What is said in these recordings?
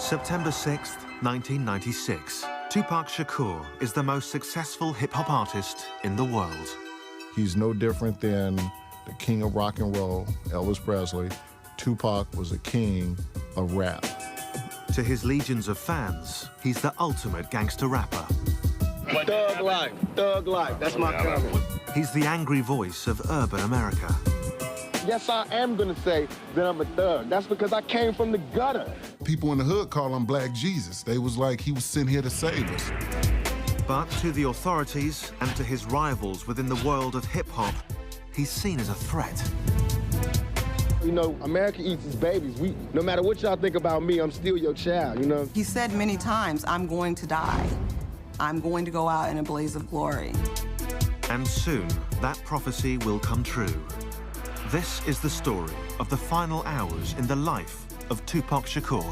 September 6th, 1996. Tupac Shakur is the most successful hip-hop artist in the world. He's no different than the king of rock and roll, Elvis Presley. Tupac was a king of rap. To his legions of fans, he's the ultimate gangster rapper. Thug life, that's my comment. He's the angry voice of urban America. Yes, I am gonna say that I'm a thug. That's because I came from the gutter. People in the hood call him Black Jesus. They was like, he was sent here to save us. But to the authorities and to his rivals within the world of hip-hop, he's seen as a threat. You know, America eats its babies. No matter what y'all think about me, I'm still your child, you know? He said many times, I'm going to die. I'm going to go out in a blaze of glory. And soon, that prophecy will come true. This is the story of the final hours in the life of Tupac Shakur.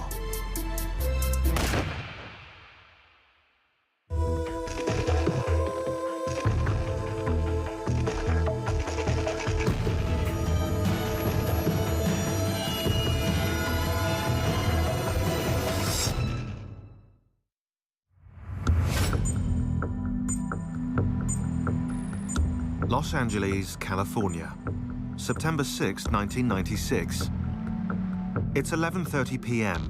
Los Angeles, California. September 6, 1996. It's 11:30 p.m.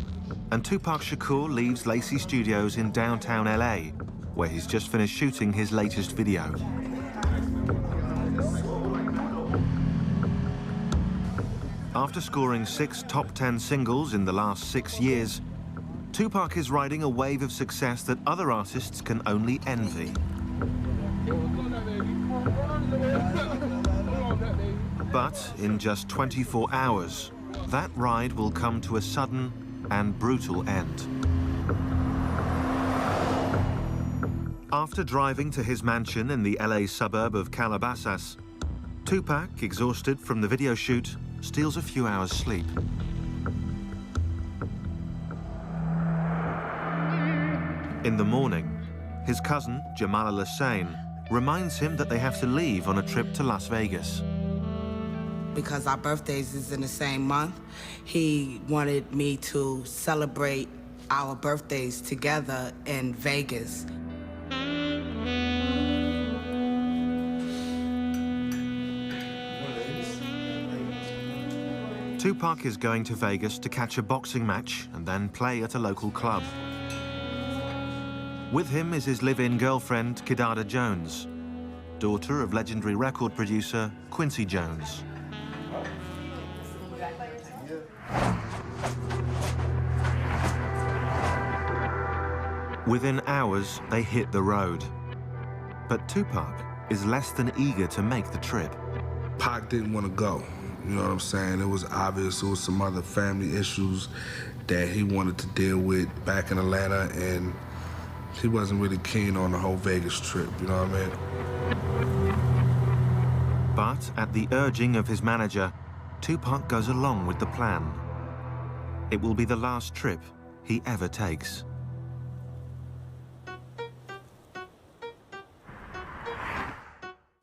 and Tupac Shakur leaves Lacey Studios in downtown LA, where he's just finished shooting his latest video. After scoring 6 top 10 singles in the last 6 years, Tupac is riding a wave of success that other artists can only envy. But in just 24 hours, that ride will come to a sudden and brutal end. After driving to his mansion in the LA suburb of Calabasas, Tupac, exhausted from the video shoot, steals a few hours' sleep. In the morning, his cousin, Jamal Al-Hussein, reminds him that they have to leave on a trip to Las Vegas. Because our birthdays is in the same month, he wanted me to celebrate our birthdays together in Vegas. Tupac is going to Vegas to catch a boxing match and then play at a local club. With him is his live-in girlfriend, Kidada Jones, daughter of legendary record producer Quincy Jones. Within hours, they hit the road. But Tupac is less than eager to make the trip. Pac didn't want to go, you know what I'm saying? It was obvious there was some other family issues that he wanted to deal with back in Atlanta, and he wasn't really keen on the whole Vegas trip, you know what I mean? But at the urging of his manager, Tupac goes along with the plan. It will be the last trip he ever takes.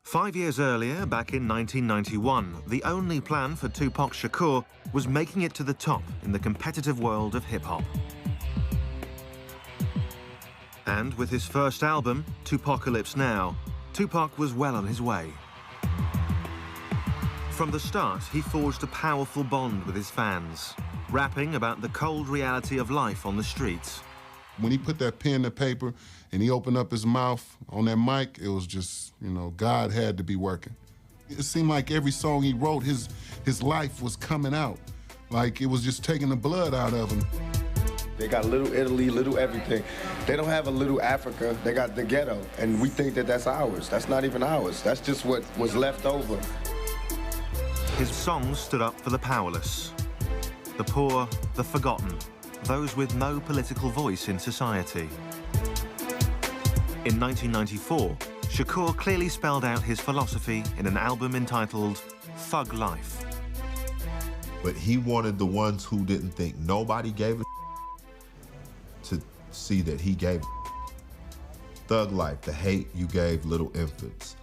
Five years earlier, back in 1991, the only plan for Tupac Shakur was making it to the top in the competitive world of hip-hop. And with his first album, Tupacalypse Now, Tupac was well on his way. From the start, he forged a powerful bond with his fans, rapping about the cold reality of life on the streets. When he put that pen to paper and he opened up his mouth on that mic, it was just, you know, God had to be working. It seemed like every song he wrote, his life was coming out. Like it was just taking the blood out of him. They got little Italy, little everything. They don't have a little Africa, they got the ghetto. And we think that that's ours. That's not even ours. That's just what was left over. His songs stood up for the powerless, the poor, the forgotten, those with no political voice in society. In 1994, Shakur clearly spelled out his philosophy in an album entitled Thug Life. But he wanted the ones who didn't think nobody gave a to see that he gave Thug Life, the hate you gave little infants.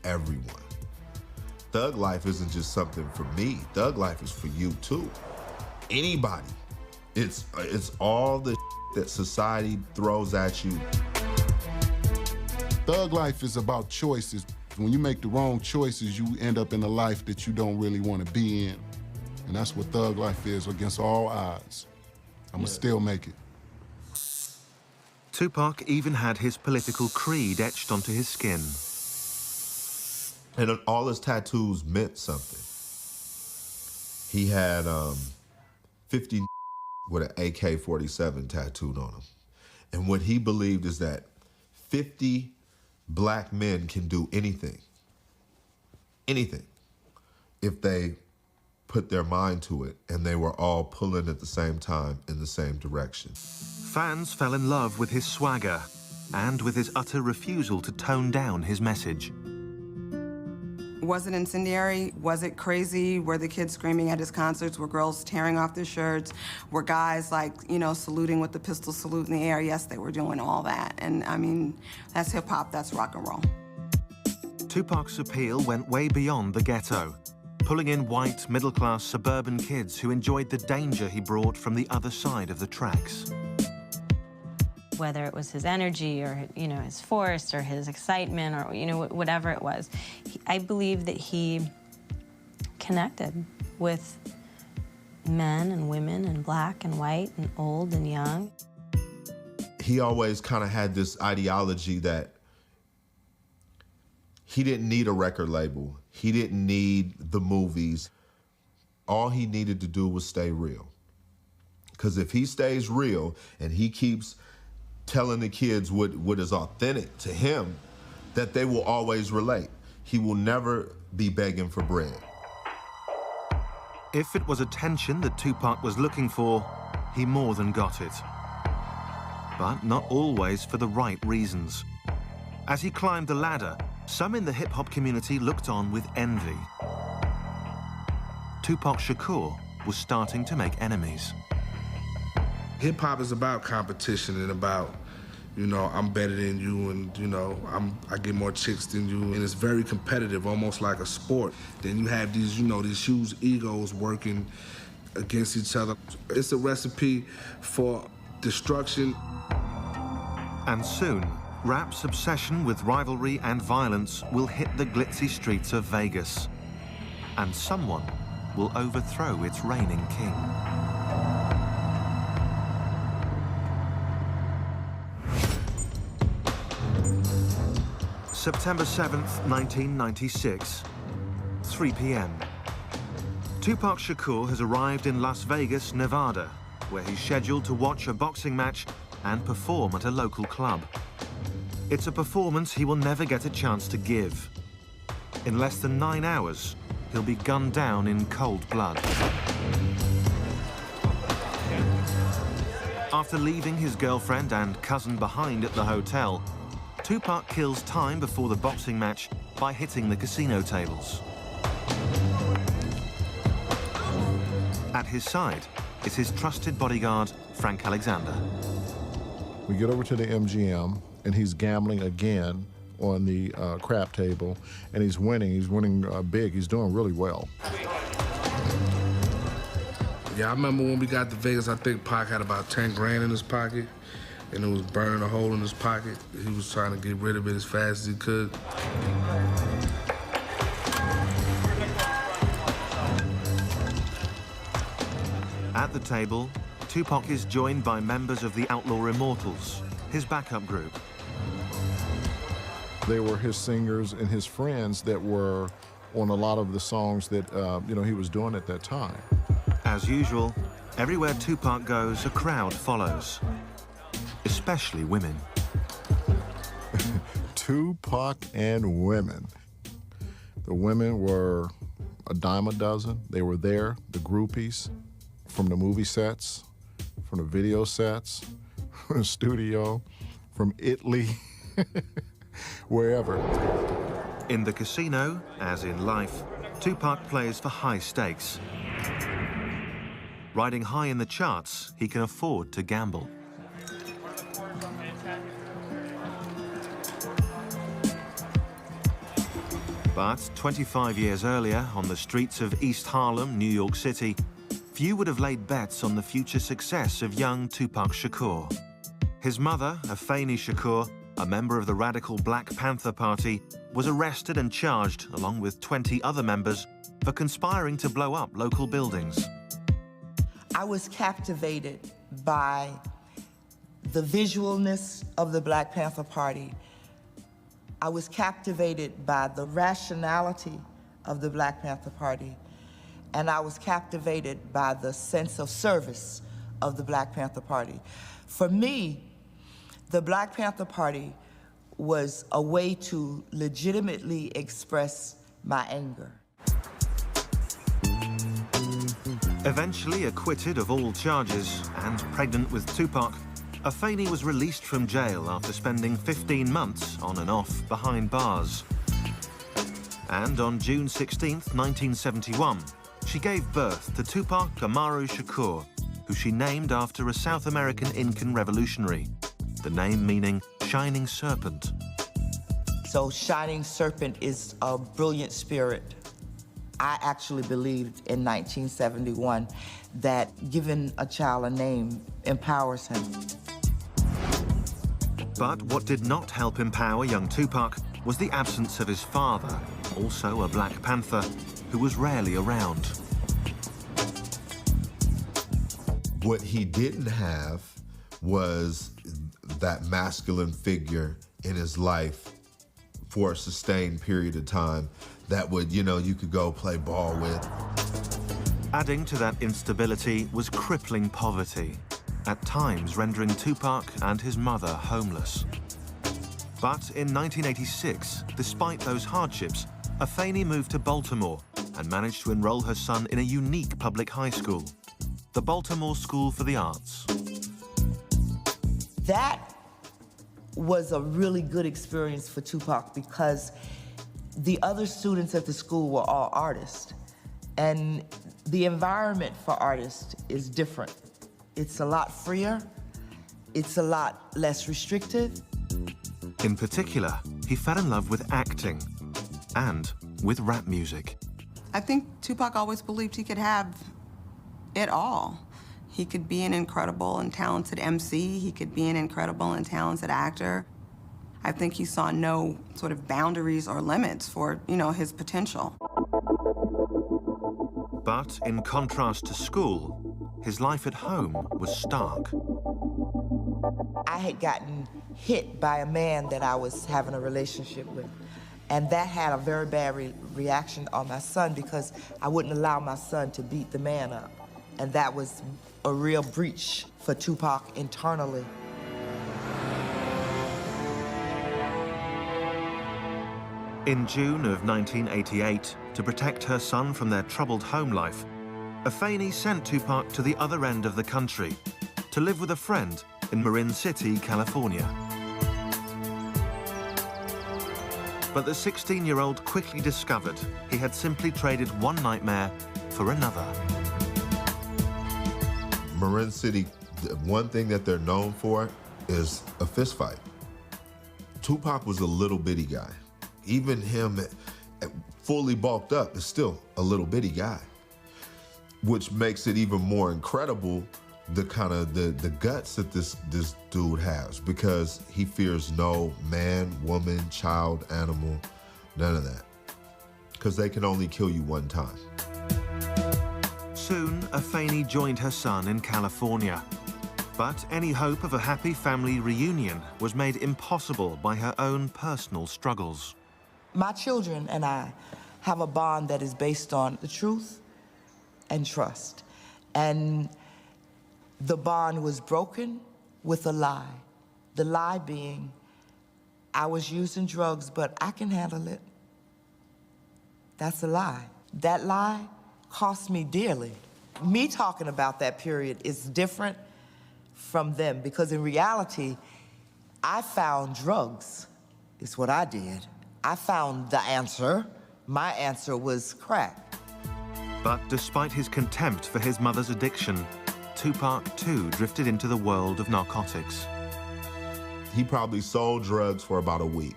Everyone. Thug Life isn't just something for me. Thug Life is for you too. Anybody It's all the that society throws at you. Thug life is about choices. When you make the wrong choices, you end up in a life that you don't really want to be in. And that's what thug life is, against all odds. I'ma still make it. Tupac even had his political creed etched onto his skin. And all his tattoos meant something. He had 50 with an AK-47 tattooed on him. And what he believed is that 50 black men can do anything, if they put their mind to it, and they were all pulling at the same time in the same direction. Fans fell in love with his swagger and with his utter refusal to tone down his message. Was it incendiary? Was it crazy? Were the kids screaming at his concerts? Were girls tearing off their shirts? Were guys, like, you know, saluting with the pistol salute in the air? Yes, they were doing all that. And, I mean, that's hip-hop, that's rock and roll. Tupac's appeal went way beyond the ghetto, pulling in white, middle-class suburban kids who enjoyed the danger he brought from the other side of the tracks. Whether it was his energy or, you know, his force or his excitement or, you know, whatever it was, I believe that he connected with men and women and black and white and old and young. He always kind of had this ideology that he didn't need a record label. He didn't need the movies. All he needed to do was stay real. Because if he stays real and he keeps telling the kids what is authentic to him, that they will always relate. He will never be begging for bread. If it was attention that Tupac was looking for, he more than got it. But not always for the right reasons. As he climbed the ladder, some in the hip-hop community looked on with envy. Tupac Shakur was starting to make enemies. Hip-hop is about competition and about, you know, I'm better than you and, you know, I get more chicks than you. And it's very competitive, almost like a sport. Then you have these, you know, these huge egos working against each other. It's a recipe for destruction. And soon, rap's obsession with rivalry and violence will hit the glitzy streets of Vegas. And someone will overthrow its reigning king. September 7th, 1996, 3 p.m. Tupac Shakur has arrived in Las Vegas, Nevada, where he's scheduled to watch a boxing match and perform at a local club. It's a performance he will never get a chance to give. In less than 9 hours, he'll be gunned down in cold blood. After leaving his girlfriend and cousin behind at the hotel, Tupac kills time before the boxing match by hitting the casino tables. At his side is his trusted bodyguard, Frank Alexander. We get over to the MGM, and he's gambling again on the crap table, and he's winning. He's winning big. He's doing really well. Yeah, I remember when we got to Vegas, I think Pac had about 10 grand in his pocket, and it was burning a hole in his pocket. He was trying to get rid of it as fast as he could. At the table, Tupac is joined by members of the Outlaw Immortals, his backup group. They were his singers and his friends that were on a lot of the songs that you know, he was doing at that time. As usual, everywhere Tupac goes, a crowd follows, especially women. Tupac and women. The women were a dime a dozen. They were there, the groupies, from the movie sets, from the video sets, from the studio, from Italy, wherever. In the casino, as in life, Tupac plays for high stakes. Riding high in the charts, he can afford to gamble. But 25 years earlier, on the streets of East Harlem, New York City, few would have laid bets on the future success of young Tupac Shakur. His mother, Afeni Shakur, a member of the radical Black Panther Party, was arrested and charged, along with 20 other members, for conspiring to blow up local buildings. I was captivated by the visualness of the Black Panther Party. I was captivated by the rationality of the Black Panther Party. And I was captivated by the sense of service of the Black Panther Party. For me, the Black Panther Party was a way to legitimately express my anger. Eventually acquitted of all charges and pregnant with Tupac, Afeni was released from jail after spending 15 months on and off behind bars. And on June 16th, 1971, she gave birth to Tupac Amaru Shakur, who she named after a South American Incan revolutionary, the name meaning Shining Serpent. So Shining Serpent is a brilliant spirit. I actually believed in 1971 that giving a child a name empowers him. But what did not help empower young Tupac was the absence of his father, also a Black Panther, who was rarely around. What he didn't have was that masculine figure in his life for a sustained period of time that would, you could go play ball with. Adding to that instability was crippling poverty, at times rendering Tupac and his mother homeless. But in 1986, despite those hardships, Afeni moved to Baltimore and managed to enroll her son in a unique public high school, the Baltimore School for the Arts. That was a really good experience for Tupac because the other students at the school were all artists. And the environment for artists is different. It's a lot freer. It's a lot less restrictive. In particular, he fell in love with acting and with rap music. I think Tupac always believed he could have it all. He could be an incredible and talented MC. He could be an incredible and talented actor. I think he saw no sort of boundaries or limits for, his potential. But in contrast to school, his life at home was stark. I had gotten hit by a man that I was having a relationship with. And that had a very bad reaction on my son because I wouldn't allow my son to beat the man up. And that was a real breach for Tupac internally. In June of 1988, to protect her son from their troubled home life, Afeni sent Tupac to the other end of the country to live with a friend in Marin City, California. But the 16-year-old quickly discovered he had simply traded one nightmare for another. Marin City, one thing that they're known for is a fist fight. Tupac was a little bitty guy. Even him, fully bulked up, is still a little bitty guy, which makes it even more incredible the kind of the guts that this dude has, because he fears no man, woman, child, animal, none of that, because they can only kill you one time. Soon, Afeni joined her son in California. But any hope of a happy family reunion was made impossible by her own personal struggles. My children and I have a bond that is based on the truth and trust. And the bond was broken with a lie. The lie being, I was using drugs, but I can handle it. That's a lie. That lie cost me dearly. Me talking about that period is different from them because in reality, I found drugs, is what I did. I found the answer. My answer was crack. But despite his contempt for his mother's addiction, Tupac too drifted into the world of narcotics. He probably sold drugs for about a week.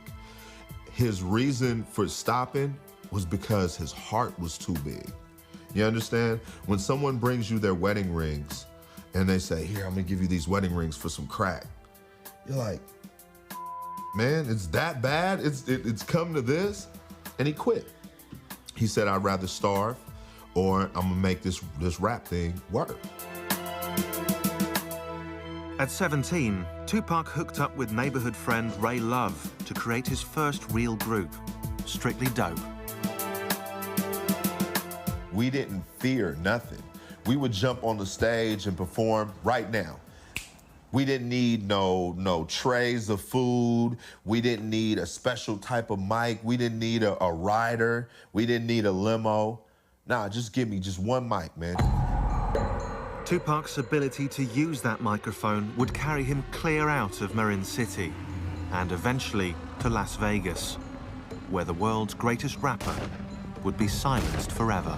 His reason for stopping was because his heart was too big. You understand? When someone brings you their wedding rings and they say, here, I'm gonna give you these wedding rings for some crack. You're like, man, it's that bad? It's come to this? And he quit. He said, I'd rather starve or I'm gonna make this rap thing work. At 17, Tupac hooked up with neighborhood friend Ray Love to create his first real group, Strictly Dope. We didn't fear nothing. We would jump on the stage and perform right now. We didn't need no trays of food. We didn't need a special type of mic. We didn't need a rider. We didn't need a limo. Nah, just give me just one mic, man. Tupac's ability to use that microphone would carry him clear out of Marin City and eventually to Las Vegas, where the world's greatest rapper would be silenced forever.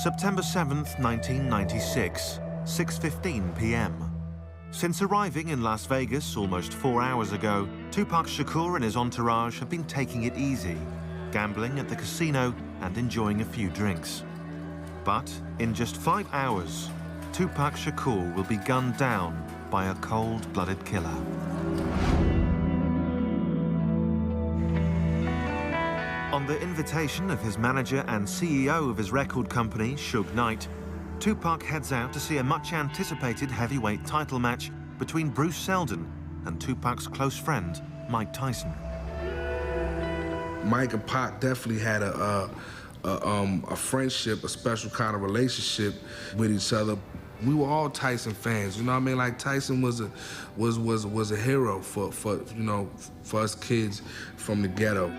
September 7th, 1996, 6:15 p.m. Since arriving in Las Vegas almost 4 hours ago, Tupac Shakur and his entourage have been taking it easy, gambling at the casino and enjoying a few drinks. But in just 5 hours, Tupac Shakur will be gunned down by a cold-blooded killer. On the invitation of his manager and CEO of his record company, Suge Knight, Tupac heads out to see a much-anticipated heavyweight title match between Bruce Seldon and Tupac's close friend, Mike Tyson. Mike and Pac definitely had a friendship, a special kind of relationship with each other. We were all Tyson fans, you know what I mean? Like Tyson was a hero for us kids from the ghetto.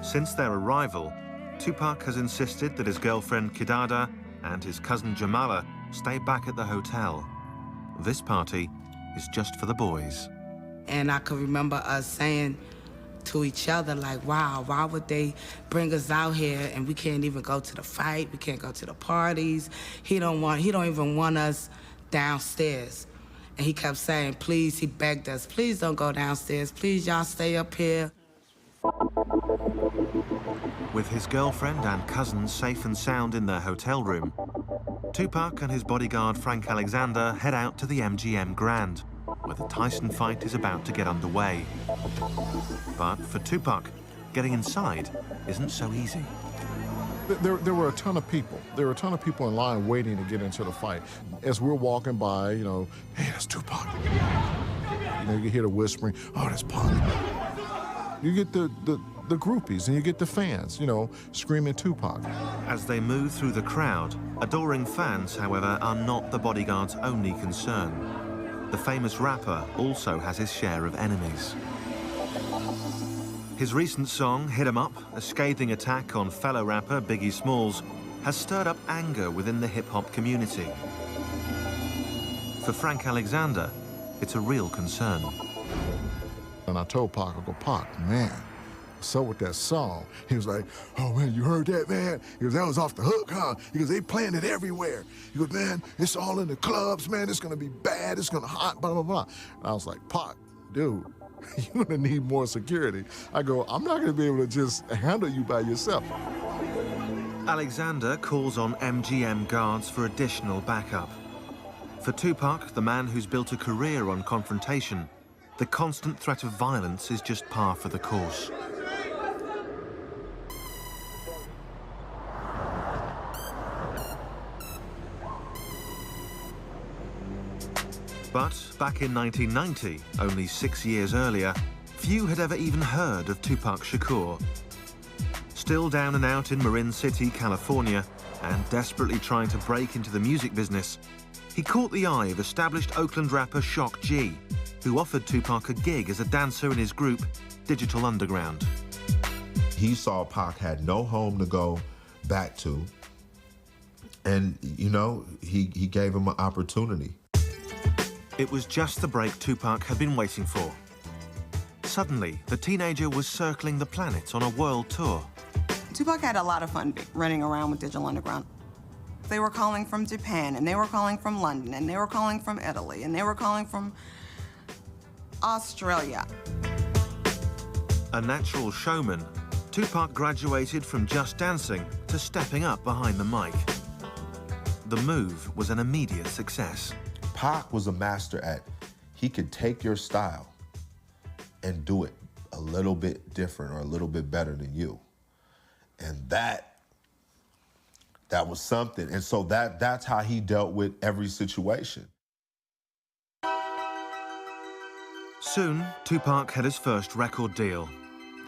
Since their arrival, Tupac has insisted that his girlfriend Kidada and his cousin Jamala stay back at the hotel. This party is just for the boys. And I can remember us saying to each other, like, wow, why would they bring us out here and we can't even go to the fight, we can't go to the parties. He don't even want us downstairs. And he kept saying, please, he begged us, please don't go downstairs, please y'all stay up here. With his girlfriend and cousin safe and sound in their hotel room, Tupac and his bodyguard Frank Alexander head out to the MGM Grand, where the Tyson fight is about to get underway. But for Tupac, getting inside isn't so easy. There were a ton of people. There were a ton of people in line waiting to get into the fight. As we're walking by, you know, hey, that's Tupac. You know, you hear the whispering, oh, that's Pac. You get the groupies and you get the fans, you know, screaming Tupac. As they move through the crowd, adoring fans, however, are not the bodyguard's only concern. The famous rapper also has his share of enemies. His recent song, Hit 'Em Up, a scathing attack on fellow rapper Biggie Smalls, has stirred up anger within the hip-hop community. For Frank Alexander, it's a real concern. And I told Pac, I go, Pac, man, so with that song, he was like, oh man, you heard that, man? He goes, that was off the hook, huh? He goes, they playing it everywhere. He goes, man, it's all in the clubs, man, it's gonna be bad, it's gonna hot, blah, blah, blah. And I was like, Pac, dude, you're gonna need more security. I go, I'm not gonna be able to just handle you by yourself. Alexander calls on MGM guards for additional backup. For Tupac, the man who's built a career on confrontation, the constant threat of violence is just par for the course. But back in 1990, only 6 years earlier, few had ever even heard of Tupac Shakur. Still down and out in Marin City, California, and desperately trying to break into the music business, he caught the eye of established Oakland rapper Shock G, who offered Tupac a gig as a dancer in his group, Digital Underground. He saw Pac had no home to go back to, and, you know, he gave him an opportunity. It was just the break Tupac had been waiting for. Suddenly, the teenager was circling the planet on a world tour. Tupac had a lot of fun running around with Digital Underground. They were calling from Japan, and they were calling from London, and they were calling from Italy, and they were calling from Australia. A natural showman, Tupac graduated from just dancing to stepping up behind the mic. The move was an immediate success. Pac was a master at, he could take your style and do it a little bit different or a little bit better than you. And that was something. And so that's how he dealt with every situation. Soon, Tupac had his first record deal.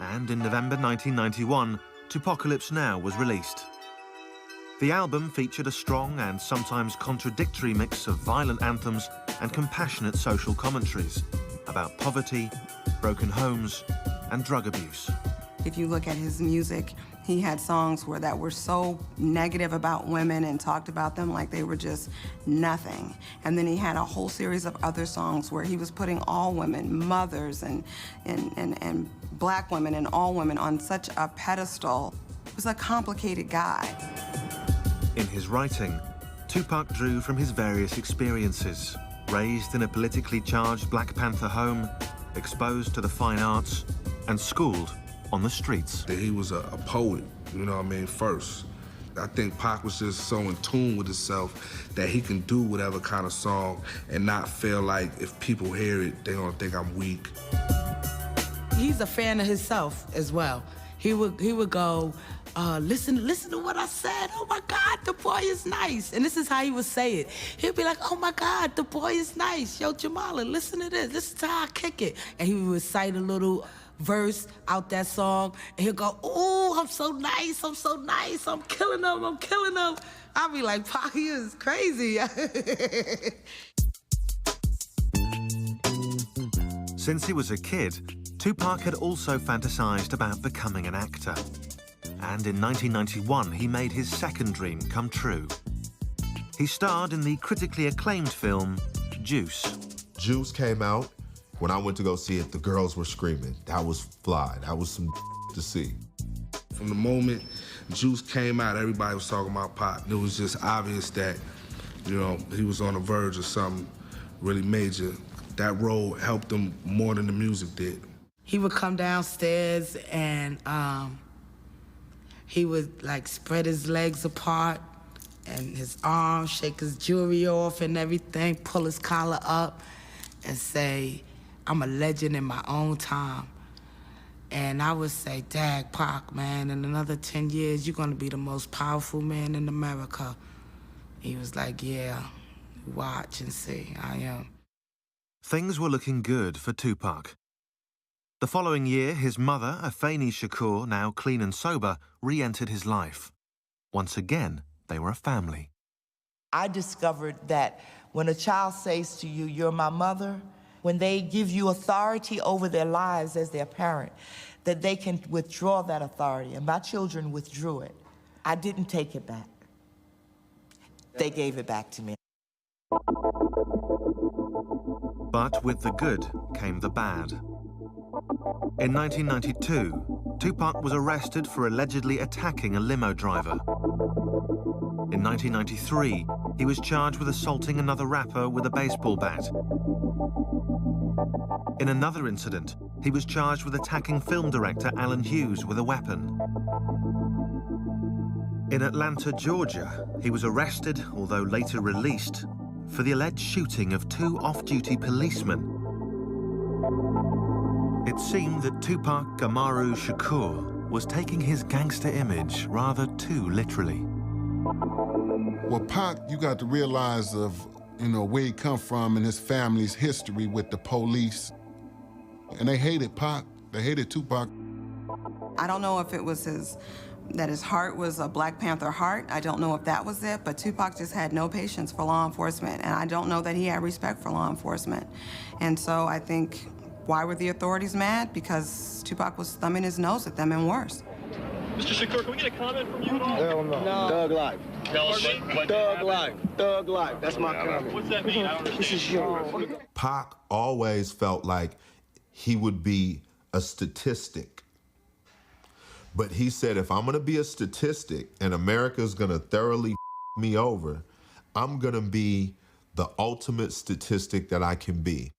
And in November 1991, Tupacalypse Now was released. The album featured a strong and sometimes contradictory mix of violent anthems and compassionate social commentaries about poverty, broken homes, and drug abuse. If you look at his music, he had songs that were so negative about women and talked about them like they were just nothing. And then he had a whole series of other songs where he was putting all women, mothers and black women and all women on such a pedestal. He was a complicated guy. In his writing, Tupac drew from his various experiences. Raised in a politically charged Black Panther home, exposed to the fine arts, and schooled on the streets. He was a poet, you know what I mean, first. I think Pac was just so in tune with himself that he can do whatever kind of song and not feel like if people hear it, they're gonna think I'm weak. He's a fan of himself as well. He would go, listen to what I said. Oh my God, the boy is nice. And this is how he would say it. He'd be like, oh my God, the boy is nice. Yo, Jamala, listen to this. This is how I kick it. And he would recite a little verse out that song, and he'll go, ooh, I'm so nice, I'm so nice, I'm killing them, I'm killing them. I'll be like, Pac, he is crazy. Since he was a kid, Tupac had also fantasized about becoming an actor. And in 1991, he made his second dream come true. He starred in the critically acclaimed film, Juice. Juice came out. When I went to go see it, the girls were screaming. That was fly. That was some to see. From the moment Juice came out, everybody was talking about Pac. It was just obvious that, you know, he was on the verge of something really major. That role helped him more than the music did. He would come downstairs and he would like spread his legs apart and his arms, shake his jewelry off and everything, pull his collar up and say, I'm a legend in my own time. And I would say, Dag, Pac, man, in another 10 years, you're gonna be the most powerful man in America. He was like, yeah, watch and see, I am. Things were looking good for Tupac. The following year, his mother, Afeni Shakur, now clean and sober, re-entered his life. Once again, they were a family. I discovered that when a child says to you, you're my mother, when they give you authority over their lives as their parent, that they can withdraw that authority. And my children withdrew it. I didn't take it back. They gave it back to me. But with the good came the bad. In 1992, Tupac was arrested for allegedly attacking a limo driver. In 1993, he was charged with assaulting another rapper with a baseball bat. In another incident, he was charged with attacking film director Alan Hughes with a weapon. In Atlanta, Georgia, he was arrested, although later released, for the alleged shooting of 2 off-duty policemen. It seemed that Tupac Amaru Shakur was taking his gangster image rather too literally. Well, Pac, you got to realize of, you know, where he come from and his family's history with the police. And they hated Pac. They hated Tupac. I don't know if it was that his heart was a Black Panther heart. I don't know if that was it, but Tupac just had no patience for law enforcement, and I don't know that he had respect for law enforcement. And so I think, why were the authorities mad? Because Tupac was thumbing his nose at them and worse. Mr. Shakur, can we get a comment from you at all? Hell no. Thug life. Tell us what Thug life. Thug life. That's my comment. What's that mean? I don't understand. This is yours. Pac always felt like he would be a statistic. But he said, if I'm gonna be a statistic and America's gonna thoroughly me over, I'm gonna be the ultimate statistic that I can be.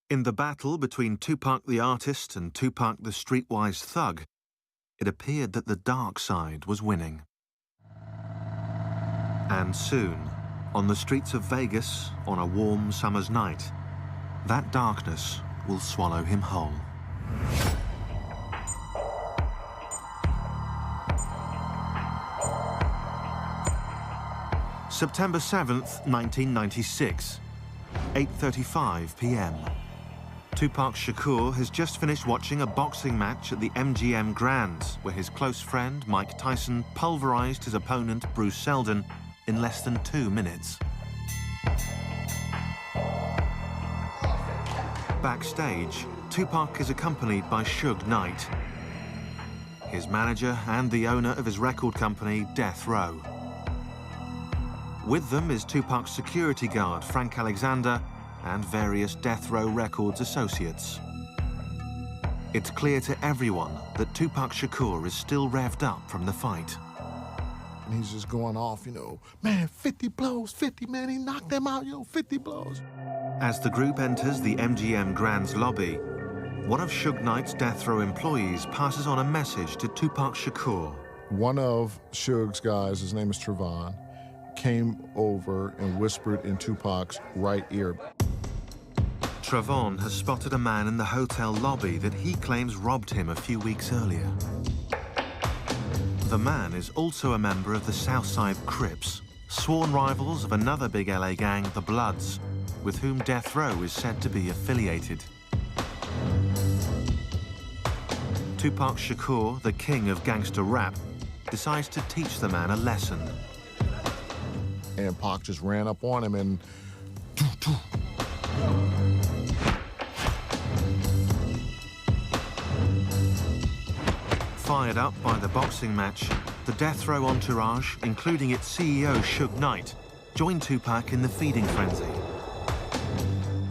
In the battle between Tupac the artist and Tupac the streetwise thug, it appeared that the dark side was winning. And soon, on the streets of Vegas, on a warm summer's night, that darkness will swallow him whole. September 7th, 1996, 8:35 p.m. Tupac Shakur has just finished watching a boxing match at the MGM Grand, where his close friend Mike Tyson pulverized his opponent Bruce Seldon in less than 2 minutes. Backstage, Tupac is accompanied by Suge Knight, his manager and the owner of his record company, Death Row. With them is Tupac's security guard, Frank Alexander, and various Death Row Records associates. It's clear to everyone that Tupac Shakur is still revved up from the fight. And he's just going off, you know, man, 50 blows, 50, man, he knocked them out, yo, 50 blows. As the group enters the MGM Grand's lobby, one of Suge Knight's Death Row employees passes on a message to Tupac Shakur. One of Suge's guys, his name is Trevon, came over and whispered in Tupac's right ear. Trevon has spotted a man in the hotel lobby that he claims robbed him a few weeks earlier. The man is also a member of the Southside Crips, sworn rivals of another big LA gang, the Bloods, with whom Death Row is said to be affiliated. Tupac Shakur, the king of gangster rap, decides to teach the man a lesson. And Pac just ran up on him and... Fired up by the boxing match, the Death Row entourage, including its CEO, Suge Knight, joined Tupac in the feeding frenzy.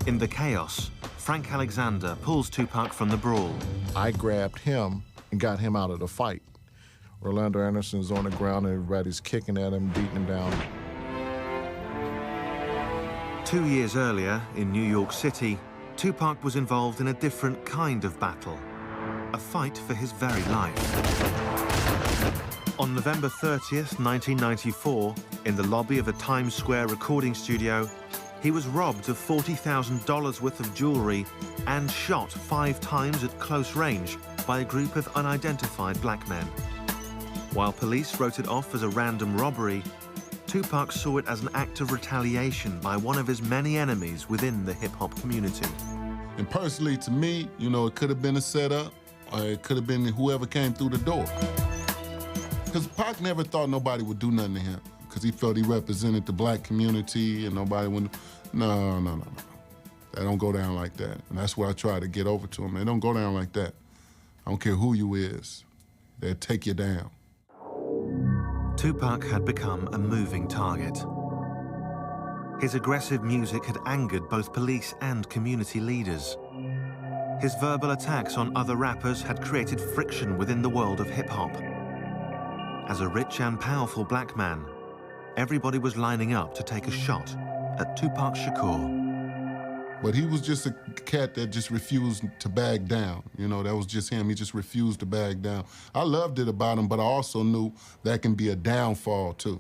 In the chaos, Frank Alexander pulls Tupac from the brawl. I grabbed him and got him out of the fight. Orlando Anderson's on the ground and everybody's kicking at him, beating him down. 2 years earlier, in New York City, Tupac was involved in a different kind of battle, a fight for his very life. On November 30th, 1994, in the lobby of a Times Square recording studio, he was robbed of $40,000 worth of jewelry and shot 5 times at close range by a group of unidentified black men. While police wrote it off as a random robbery, Tupac saw it as an act of retaliation by one of his many enemies within the hip-hop community. And personally, to me, you know, it could have been a setup, or it could have been whoever came through the door. Because Pac never thought nobody would do nothing to him, because he felt he represented the black community and nobody would... No. That don't go down like that. And that's what I try to get over to him. They don't go down like that. I don't care who you is. They'll take you down. Tupac had become a moving target. His aggressive music had angered both police and community leaders. His verbal attacks on other rappers had created friction within the world of hip-hop. As a rich and powerful black man, everybody was lining up to take a shot at Tupac Shakur. But he was just a cat that just refused to back down. You know, that was just him. He just refused to back down. I loved it about him, but I also knew that can be a downfall too,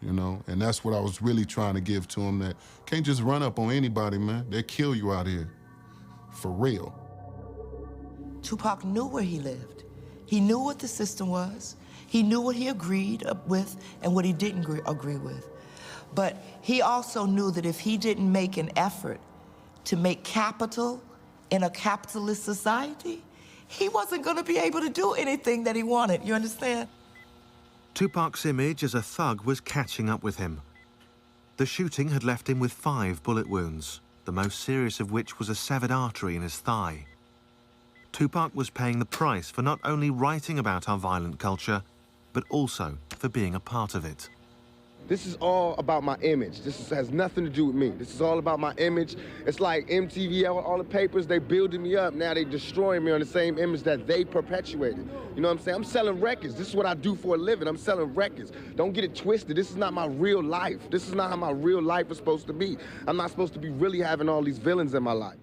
you know? And that's what I was really trying to give to him, that can't just run up on anybody, man. They'll kill you out here, for real. Tupac knew where he lived. He knew what the system was. He knew what he agreed with and what he didn't agree with. But he also knew that if he didn't make an effort to make capital in a capitalist society, he wasn't going to be able to do anything that he wanted, you understand? Tupac's image as a thug was catching up with him. The shooting had left him with 5 bullet wounds, the most serious of which was a severed artery in his thigh. Tupac was paying the price for not only writing about our violent culture, but also for being a part of it. This is all about my image. Has nothing to do with me. This is all about my image. It's like MTV, all the papers, they building me up. Now they destroying me on the same image that they perpetuated. You know what I'm saying? I'm selling records. This is what I do for a living. I'm selling records. Don't get it twisted. This is not my real life. This is not how my real life is supposed to be. I'm not supposed to be really having all these villains in my life.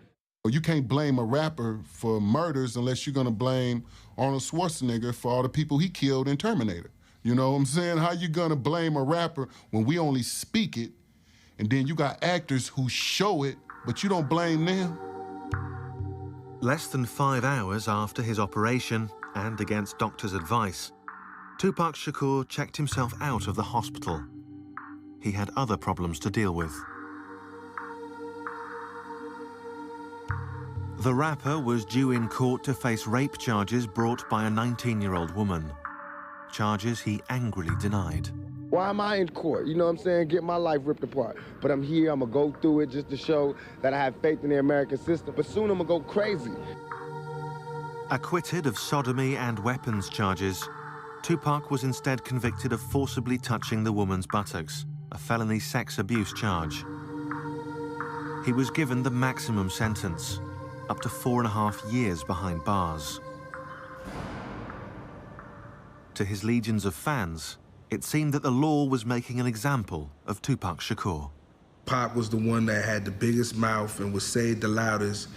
You can't blame a rapper for murders unless you're gonna blame Arnold Schwarzenegger for all the people he killed in Terminator. You know what I'm saying? How you gonna blame a rapper when we only speak it, and then you got actors who show it, but you don't blame them? Less than 5 hours after his operation, and against doctors' advice, Tupac Shakur checked himself out of the hospital. He had other problems to deal with. The rapper was due in court to face rape charges brought by a 19-year-old woman. Charges he angrily denied. Why am I in court? You know what I'm saying? Get my life ripped apart. But I'm here, I'm gonna go through it just to show that I have faith in the American system. But soon I'm gonna go crazy. Acquitted of sodomy and weapons charges, Tupac was instead convicted of forcibly touching the woman's buttocks, a felony sex abuse charge. He was given the maximum sentence, up to 4.5 years behind bars. To his legions of fans, it seemed that the law was making an example of Tupac Shakur. Pac was the one that had the biggest mouth and would say it the loudest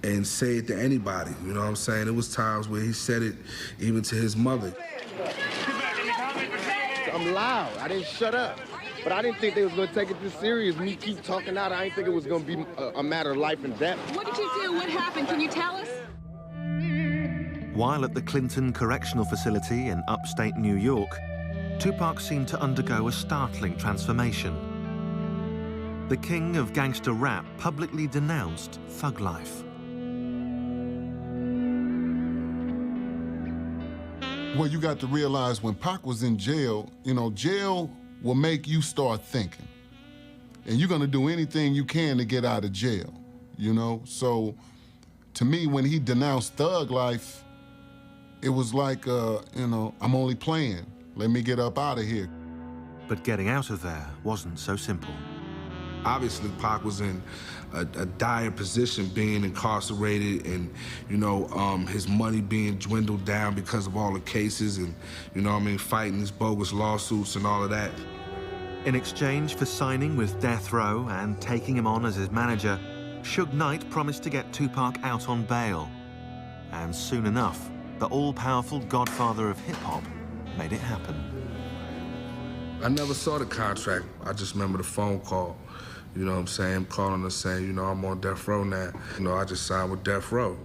and say it to anybody, you know what I'm saying? It was times where he said it even to his mother. I'm loud, I didn't shut up. But I didn't think they was gonna take it this serious. Me keep talking out, I didn't think it was gonna be a matter of life and death. What did you do? What happened? Can you tell us? While at the Clinton Correctional Facility in upstate New York, Tupac seemed to undergo a startling transformation. The king of gangster rap publicly denounced thug life. Well, you got to realize when Pac was in jail, you know, jail will make you start thinking. And you're gonna do anything you can to get out of jail, you know? So, to me, when he denounced thug life, it was like, you know, I'm only playing. Let me get up out of here. But getting out of there wasn't so simple. Obviously, Pac was in a dire position, being incarcerated and, you know, his money being dwindled down because of all the cases and, you know what I mean, fighting these bogus lawsuits and all of that. In exchange for signing with Death Row and taking him on as his manager, Suge Knight promised to get Tupac out on bail. And soon enough, the all-powerful godfather of hip-hop made it happen. I never saw the contract. I just remember the phone call. You know what I'm saying? Calling us saying, you know, I'm on Death Row now. You know, I just signed with Death Row.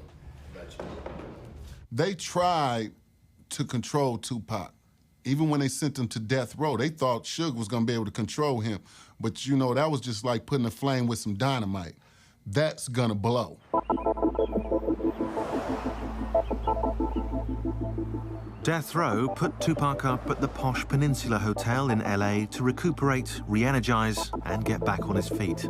They tried to control Tupac. Even when they sent him to Death Row, they thought Suge was gonna be able to control him. But you know, that was just like putting a flame with some dynamite. That's gonna blow. Death Row put Tupac up at the posh Peninsula Hotel in LA to recuperate, re-energize, and get back on his feet.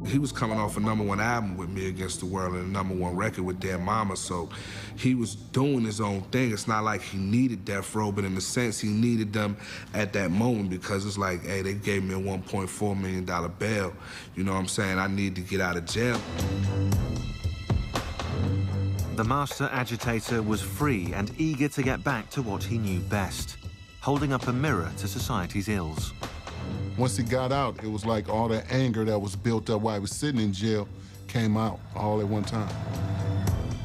He was coming off a #1 album with Me Against the World and a #1 record with Dead Mama, so he was doing his own thing. It's not like he needed Death Row, but in a sense, he needed them at that moment because it's like, hey, they gave me a $1.4 million bail. You know what I'm saying? I need to get out of jail. The master agitator was free and eager to get back to what he knew best, holding up a mirror to society's ills. Once he got out, it was like all the anger that was built up while he was sitting in jail came out all at one time.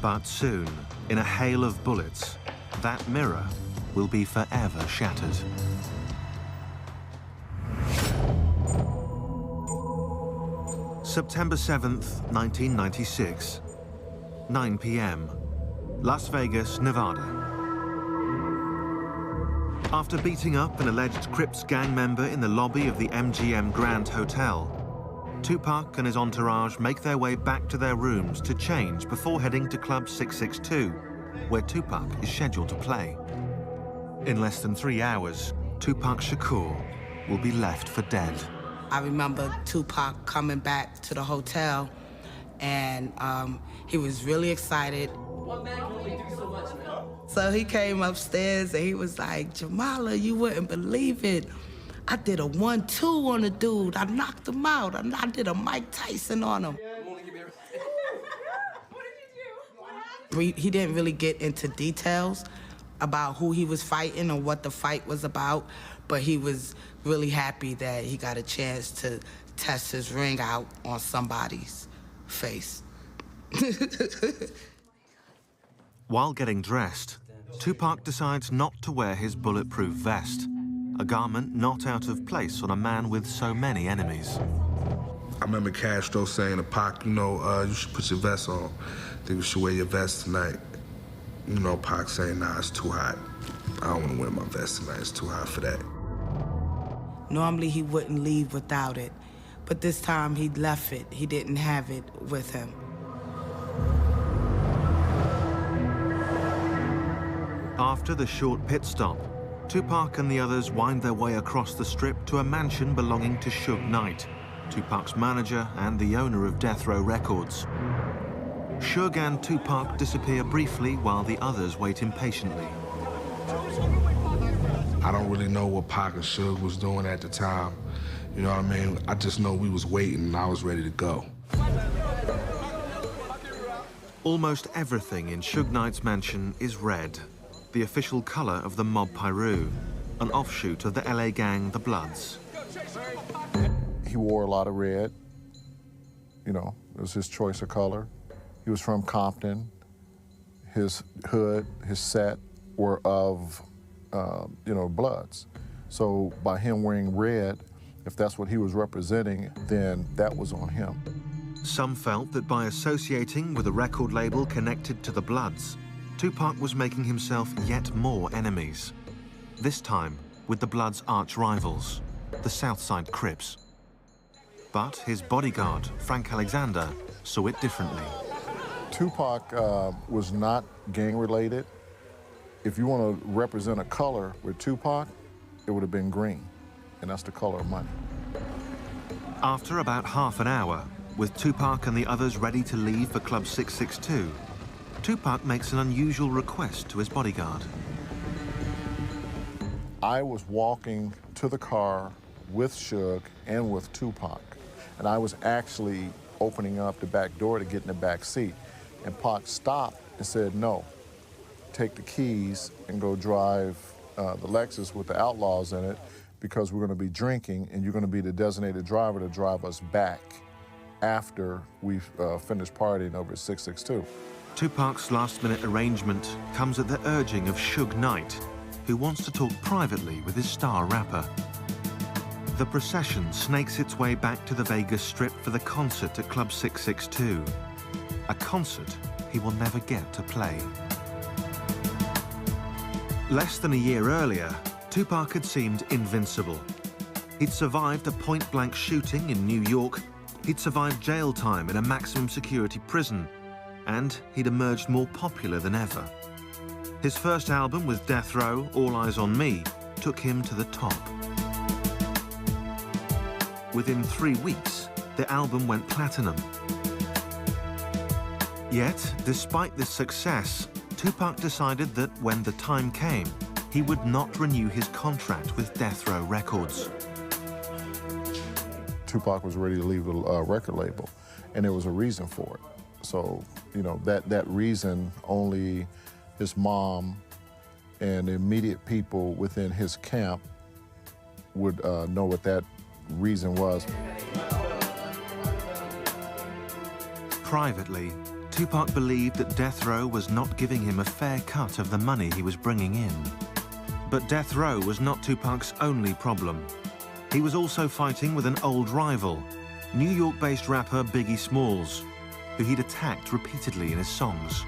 But soon, in a hail of bullets, that mirror will be forever shattered. September 7th, 1996. 9 p.m., Las Vegas, Nevada. After beating up an alleged Crips gang member in the lobby of the MGM Grand Hotel, Tupac and his entourage make their way back to their rooms to change before heading to Club 662, where Tupac is scheduled to play. In less than 3 hours, Tupac Shakur will be left for dead. I remember Tupac coming back to the hotel, and he was really excited. So he came upstairs and he was like, Jamala, you wouldn't believe it. I did a 1-2 on a dude. I knocked him out. I did a Mike Tyson on him. He didn't really get into details about who he was fighting or what the fight was about, but he was really happy that he got a chance to test his ring out on somebody's face. While getting dressed, Tupac decides not to wear his bulletproof vest, a garment not out of place on a man with so many enemies. I remember Castro saying to Pac, you know, you should put your vest on. I think you should wear your vest tonight. You know, Pac saying, nah, it's too hot. I don't want to wear my vest tonight. It's too hot for that. Normally, he wouldn't leave without it, but this time he left it. He didn't have it with him. After the short pit stop, Tupac and the others wind their way across the strip to a mansion belonging to Suge Knight, Tupac's manager and the owner of Death Row Records. Suge and Tupac disappear briefly while the others wait impatiently. I don't really know what Pac and Suge was doing at the time. You know what I mean? I just know we was waiting and I was ready to go. Almost everything in Suge Knight's mansion is red, the official color of the Mob Piru, an offshoot of the LA gang, the Bloods. He wore a lot of red. You know, it was his choice of color. He was from Compton. His hood, his set were of, you know, Bloods. So by him wearing red, if that's what he was representing, then that was on him. Some felt that by associating with a record label connected to the Bloods, Tupac was making himself yet more enemies. This time with the Bloods' arch rivals, the Southside Crips. But his bodyguard, Frank Alexander, saw it differently. Tupac was not gang-related. If you want to represent a color with Tupac, it would have been green, and that's the color of money. After about half an hour, with Tupac and the others ready to leave for Club 662, Tupac makes an unusual request to his bodyguard. I was walking to the car with Suge and with Tupac, and I was actually opening up the back door to get in the back seat. And Pac stopped and said, no, take the keys and go drive the Lexus with the Outlaws in it, because we're going to be drinking and you're going to be the designated driver to drive us back after we've finished partying over at 662. Tupac's last-minute arrangement comes at the urging of Suge Knight, who wants to talk privately with his star rapper. The procession snakes its way back to the Vegas Strip for the concert at Club 662, a concert he will never get to play. Less than a year earlier, Tupac had seemed invincible. He'd survived a point-blank shooting in New York, he'd survived jail time in a maximum security prison, and he'd emerged more popular than ever. His first album with Death Row, All Eyes on Me, took him to the top. Within 3 weeks, the album went platinum. Yet, despite this success, Tupac decided that when the time came, he would not renew his contract with Death Row Records. Tupac was ready to leave the record label, and there was a reason for it. So, you know, that reason only his mom and the immediate people within his camp would know what that reason was. Privately, Tupac believed that Death Row was not giving him a fair cut of the money he was bringing in. But Death Row was not Tupac's only problem. He was also fighting with an old rival, New York-based rapper Biggie Smalls, who he'd attacked repeatedly in his songs.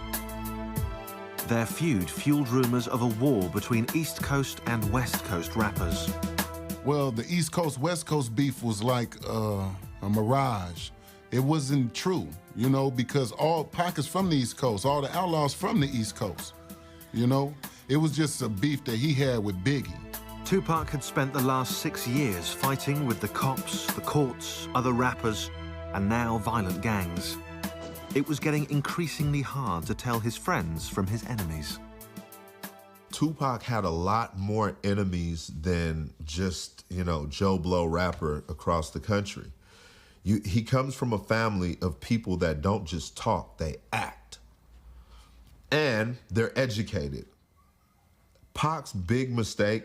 Their feud fueled rumors of a war between East Coast and West Coast rappers. Well, the East Coast-West Coast beef was like a mirage. It wasn't true, you know, because all Pac is from the East Coast, all the Outlaws from the East Coast, you know? It was just a beef that he had with Biggie. Tupac had spent the last 6 years fighting with the cops, the courts, other rappers, and now violent gangs. It was getting increasingly hard to tell his friends from his enemies. Tupac had a lot more enemies than just, you know, Joe Blow rapper across the country. He comes from a family of people that don't just talk, they act. And they're educated. Pac's big mistake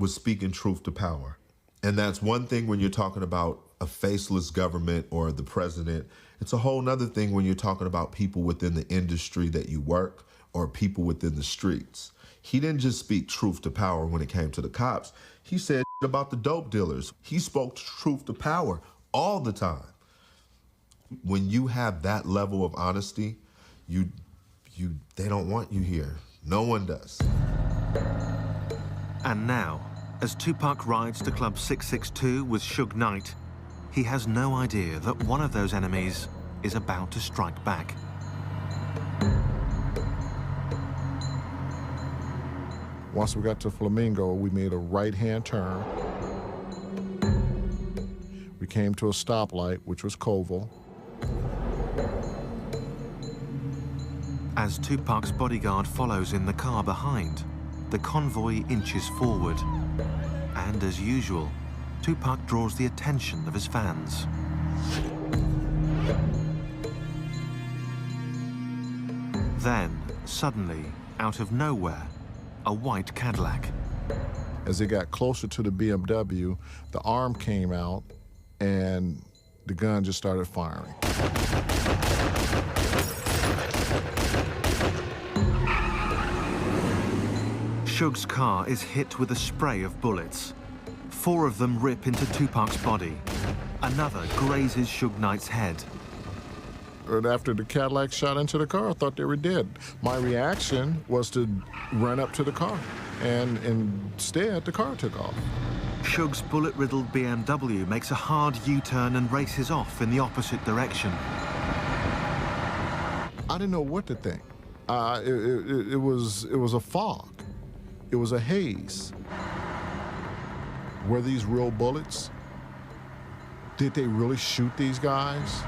was speaking truth to power. And that's one thing when you're talking about a faceless government or the president. It's a whole nother thing when you're talking about people within the industry that you work or people within the streets. He didn't just speak truth to power when it came to the cops. He said about the dope dealers. He spoke truth to power all the time. When you have that level of honesty, they don't want you here. No one does. And now, as Tupac rides to Club 662 with Suge Knight, he has no idea that one of those enemies is about to strike back. Once we got to Flamingo, we made a right-hand turn. We came to a stoplight, which was Koval. As Tupac's bodyguard follows in the car behind, the convoy inches forward. And as usual, Tupac draws the attention of his fans. Then, suddenly, out of nowhere, a white Cadillac. As it got closer to the BMW, the arm came out and the gun just started firing. Suge's car is hit with a spray of bullets. 4 of them rip into Tupac's body. Another grazes Suge Knight's head. And after the Cadillac shot into the car, I thought they were dead. My reaction was to run up to the car, and instead, the car took off. Suge's bullet-riddled BMW makes a hard U-turn and races off in the opposite direction. I didn't know what to think. It was a fog. It was a haze. Were these real bullets? Did they really shoot these guys?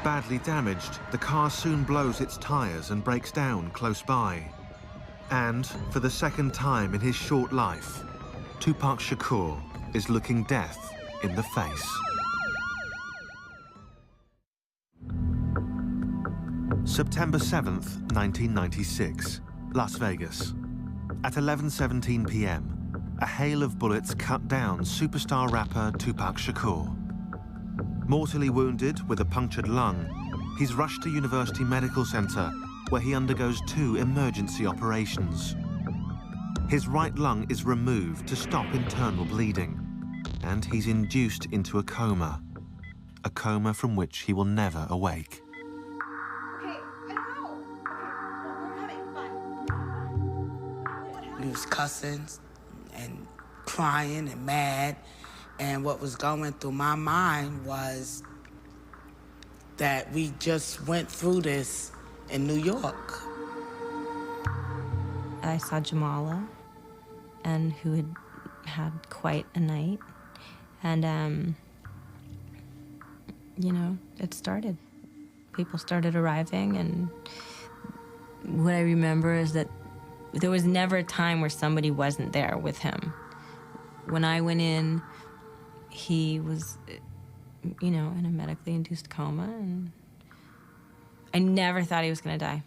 Badly damaged, the car soon blows its tires and breaks down close by. And, for the second time in his short life, Tupac Shakur is looking death in the face. September 7th, 1996, Las Vegas. At 11:17 p.m., a hail of bullets cut down superstar rapper Tupac Shakur. Mortally wounded with a punctured lung, he's rushed to University Medical Center, where he undergoes 2 emergency operations. His right lung is removed to stop internal bleeding, and he's induced into a coma from which he will never awake. He was cussing and crying and mad. And what was going through my mind was that we just went through this in New York. I saw Jamala, and who had had quite a night. And, you know, it started. People started arriving, and what I remember is that there was never a time where somebody wasn't there with him. When I went in, he was, you know, in a medically induced coma, and I never thought he was gonna die.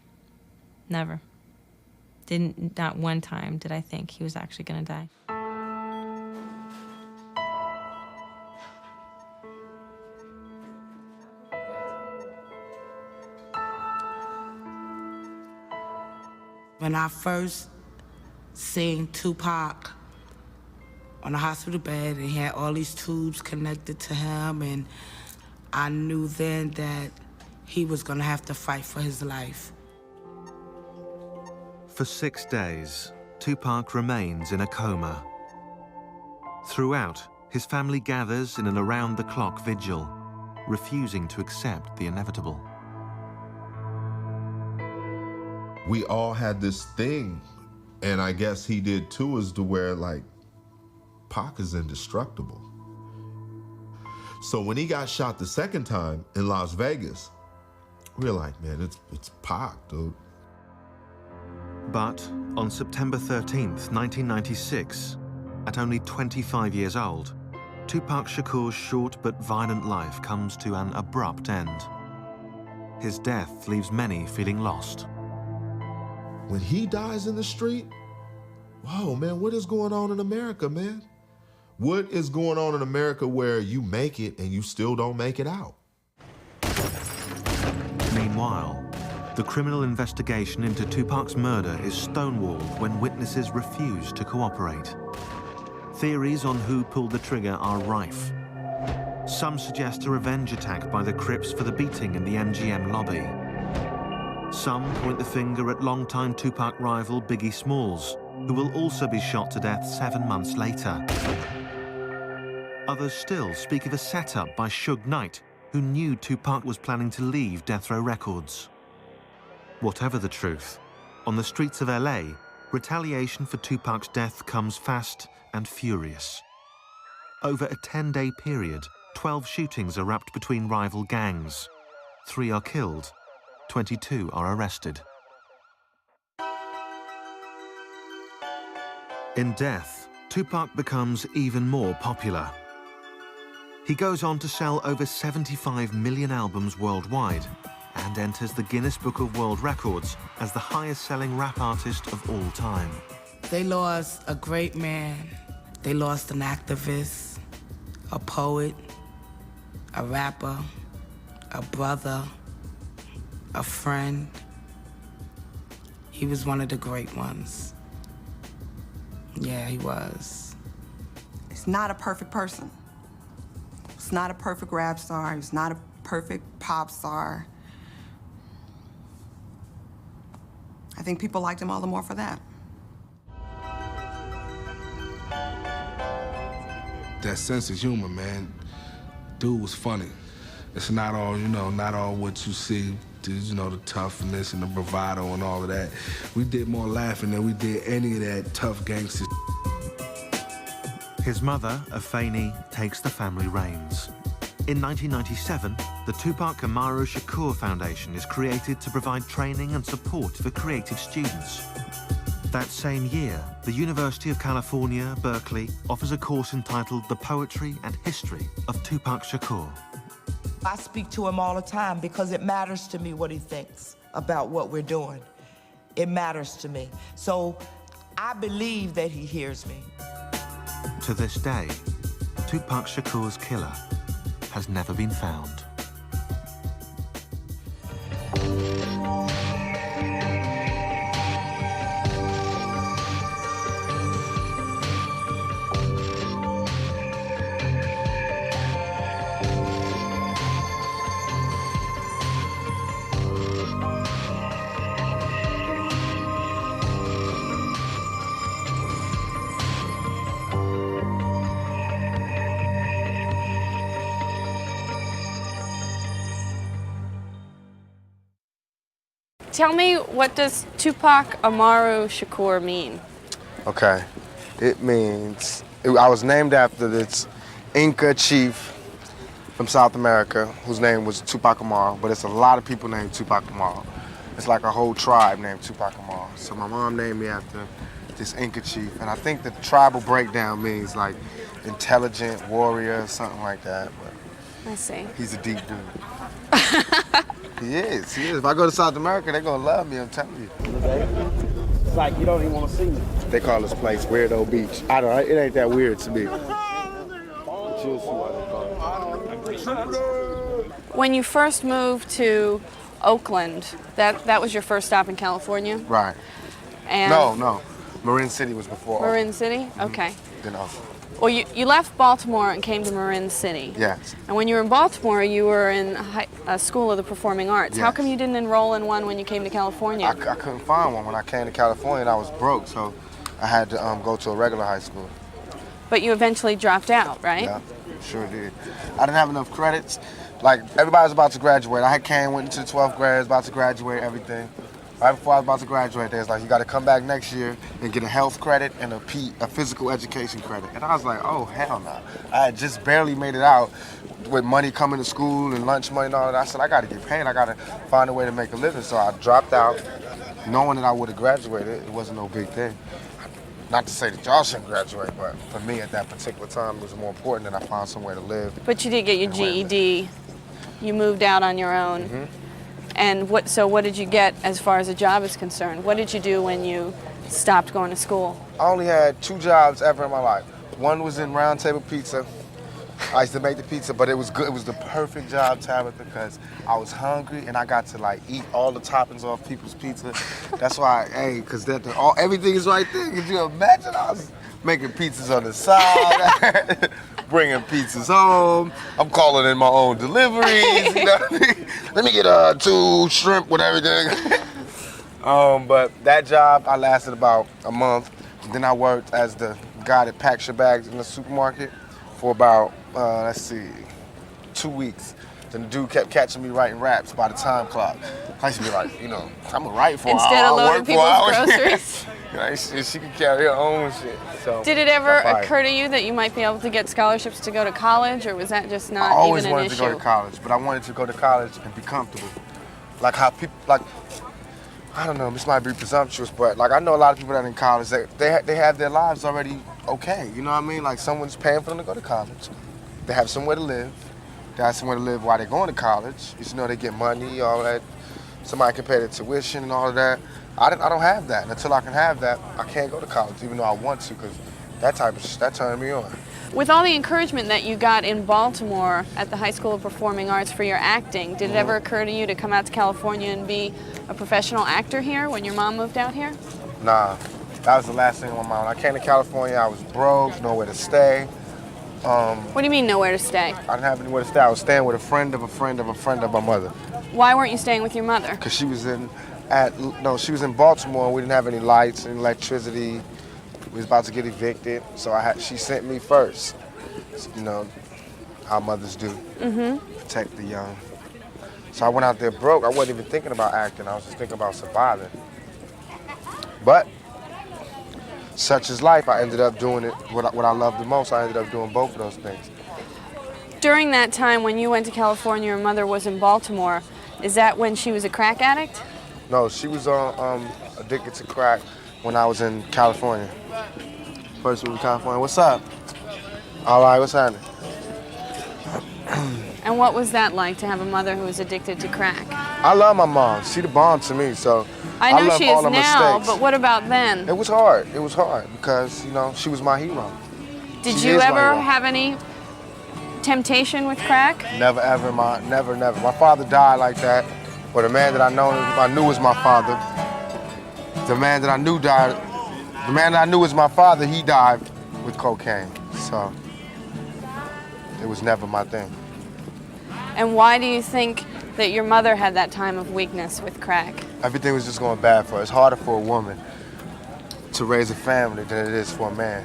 Never. Not one time did I think he was actually gonna die. When I first seen Tupac on the hospital bed, and he had all these tubes connected to him, and I knew then that he was gonna have to fight for his life. For 6 days, Tupac remains in a coma. Throughout, his family gathers in an around-the-clock vigil, refusing to accept the inevitable. We all had this thing, and I guess he did too, is to where, like, Pac is indestructible. So when he got shot the second time in Las Vegas, we were like, man, it's Pac, dude. But on September 13th, 1996, at only 25 years old, Tupac Shakur's short but violent life comes to an abrupt end. His death leaves many feeling lost. When he dies in the street, whoa, man, what is going on in America, man? What is going on in America where you make it and you still don't make it out? Meanwhile, the criminal investigation into Tupac's murder is stonewalled when witnesses refuse to cooperate. Theories on who pulled the trigger are rife. Some suggest a revenge attack by the Crips for the beating in the MGM lobby. Some point the finger at longtime Tupac rival Biggie Smalls, who will also be shot to death 7 months later. Others still speak of a setup by Suge Knight, who knew Tupac was planning to leave Death Row Records. Whatever the truth, on the streets of LA, retaliation for Tupac's death comes fast and furious. Over a 10-day period, 12 shootings erupt between rival gangs. 3 are killed, 22 are arrested. In death, Tupac becomes even more popular. He goes on to sell over 75 million albums worldwide and enters the Guinness Book of World Records as the highest-selling rap artist of all time. They lost a great man. They lost an activist, a poet, a rapper, a brother, a friend. He was one of the great ones. Yeah, he was. He's not a perfect person. He's not a perfect rap star. He's not a perfect pop star. I think people liked him all the more for that. That sense of humor, man. Dude was funny. It's not all, not all what you see, the toughness and the bravado and all of that. We did more laughing than we did any of that tough gangster. His mother, Afeni, takes the family reins. In 1997, the Tupac Amaru Shakur Foundation is created to provide training and support for creative students. That same year, the University of California, Berkeley, offers a course entitled The Poetry and History of Tupac Shakur. I speak to him all the time because it matters to me what he thinks about what we're doing. It matters to me. So I believe that he hears me. To this day, Tupac Shakur's killer has never been found. Tell me, what does Tupac Amaru Shakur mean? Okay, it means, I was named after this Inca chief from South America whose name was Tupac Amaru, but it's a lot of people named Tupac Amaru. It's like a whole tribe named Tupac Amaru. So my mom named me after this Inca chief, and I think the tribal breakdown means like intelligent warrior, something like that. But I see. He's a deep dude. He is. If I go to South America, they're gonna love me, I'm telling you. It's like you don't even want to see me. They call this place Weirdo Beach. I don't know, it ain't that weird to me. When you first moved to Oakland, that was your first stop in California? Right. And No. Marin City was before Marin Oakland. City? Okay. Then Oakland. Well, you left Baltimore and came to Marin City. Yes. And when you were in Baltimore, you were in a school of the performing arts. Yes. How come you didn't enroll in one when you came to California? I couldn't find one when I came to California, and I was broke, so I had to go to a regular high school. But you eventually dropped out, right? Yeah, sure did. I didn't have enough credits. Like, everybody was about to graduate. I went into the 12th grade, about to graduate, everything. Right before I was about to graduate, they was like, you got to come back next year and get a health credit and a physical education credit. And I was like, oh, hell no. I had just barely made it out with money coming to school and lunch money and all that. I said, I got to get paid. I got to find a way to make a living. So I dropped out, knowing that I would have graduated, it wasn't no big thing. Not to say that y'all shouldn't graduate, but for me at that particular time, it was more important that I found somewhere to live. But you did get your GED. You moved out on your own. Mm-hmm. And so what did you get as far as a job is concerned? What did you do when you stopped going to school? I only had 2 jobs ever in my life. One was in Round Table Pizza. I used to make the pizza, but it was good. It was the perfect job, Tabitha, because I was hungry and I got to like eat all the toppings off people's pizza. That's why, hey, because everything is right there. Could you imagine? I was making pizzas on the side, bringing pizzas home. I'm calling in my own deliveries. You know what I mean? Let me get 2 shrimp with everything. But that job, I lasted about a month. Then I worked as the guy that packs your bags in the supermarket for about, 2 weeks. Then the dude kept catching me writing raps by the time clock. I used to be like, I'm gonna write for Instead of loading people's groceries. She could carry her own shit. So did it ever occur to you that you might be able to get scholarships to go to college, or was that just not even an issue? I always wanted to go to college, but I wanted to go to college and be comfortable. Like how people, I don't know, this might be presumptuous, but I know a lot of people that are in college, they have their lives already okay, you know what I mean? Like someone's paying for them to go to college. They have somewhere to live. They have somewhere to live while they're going to college. They get money, all that. Somebody can pay their tuition and all of that. I don't have that. And until I can have that, I can't go to college, even though I want to, because that turned me on. With all the encouragement that you got in Baltimore at the High School of Performing Arts for your acting, did it ever occur to you to come out to California and be a professional actor here when your mom moved out here? Nah, that was the last thing on my mind. I came to California, I was broke, nowhere to stay. What do you mean nowhere to stay? I didn't have anywhere to stay. I was staying with a friend of a friend of a friend of my mother. Why weren't you staying with your mother? Because she was in Baltimore. We didn't have any lights and electricity. We was about to get evicted, so she sent me first. How mothers do. Mm-hmm. Protect the young. So I went out there broke. I wasn't even thinking about acting. I was just thinking about surviving. But such is life. I ended up doing it, what I loved the most. I ended up doing both of those things. During that time when you went to California, your mother was in Baltimore. Is that when she was a crack addict? No, she was addicted to crack when I was in California. First moved to California. What's up? All right, what's happening? And what was that like to have a mother who was addicted to crack? I love my mom. She the bomb to me, so I know love she all is her now, mistakes. but what about then? It was hard. It was hard because, she was my hero. Did you ever have any temptation with crack? Never, ever, never. My father died like that, but the man that I knew was my father. The man that I knew was my father, he died with cocaine, so it was never my thing. And why do you think that your mother had that time of weakness with crack? Everything was just going bad for her. It's harder for a woman to raise a family than it is for a man.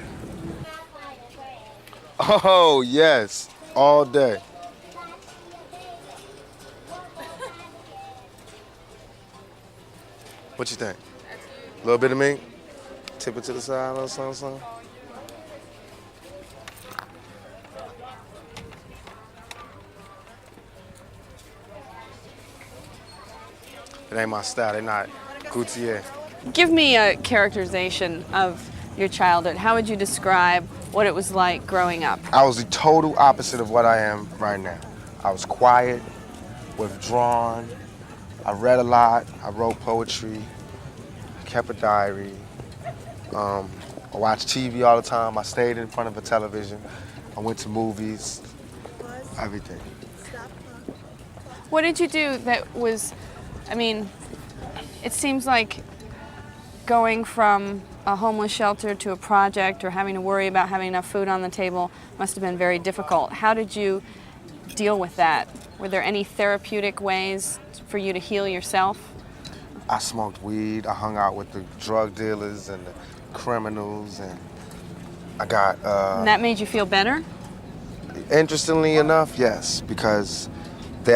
Oh, yes, all day. What you think? A little bit of me? Tip it to the side, a little something. It ain't my style, they not Coutier. Give me a characterization of your childhood. How would you describe what it was like growing up? I was the total opposite of what I am right now. I was quiet, withdrawn. I read a lot. I wrote poetry. I kept a diary. I watched TV all the time. I stayed in front of a television. I went to movies, everything. What did you do that was, it seems like going from a homeless shelter to a project or having to worry about having enough food on the table must have been very difficult. How did you deal with that? Were there any therapeutic ways for you to heal yourself? I smoked weed. I hung out with the drug dealers and the criminals, and I got... And that made you feel better? Interestingly enough, yes, because they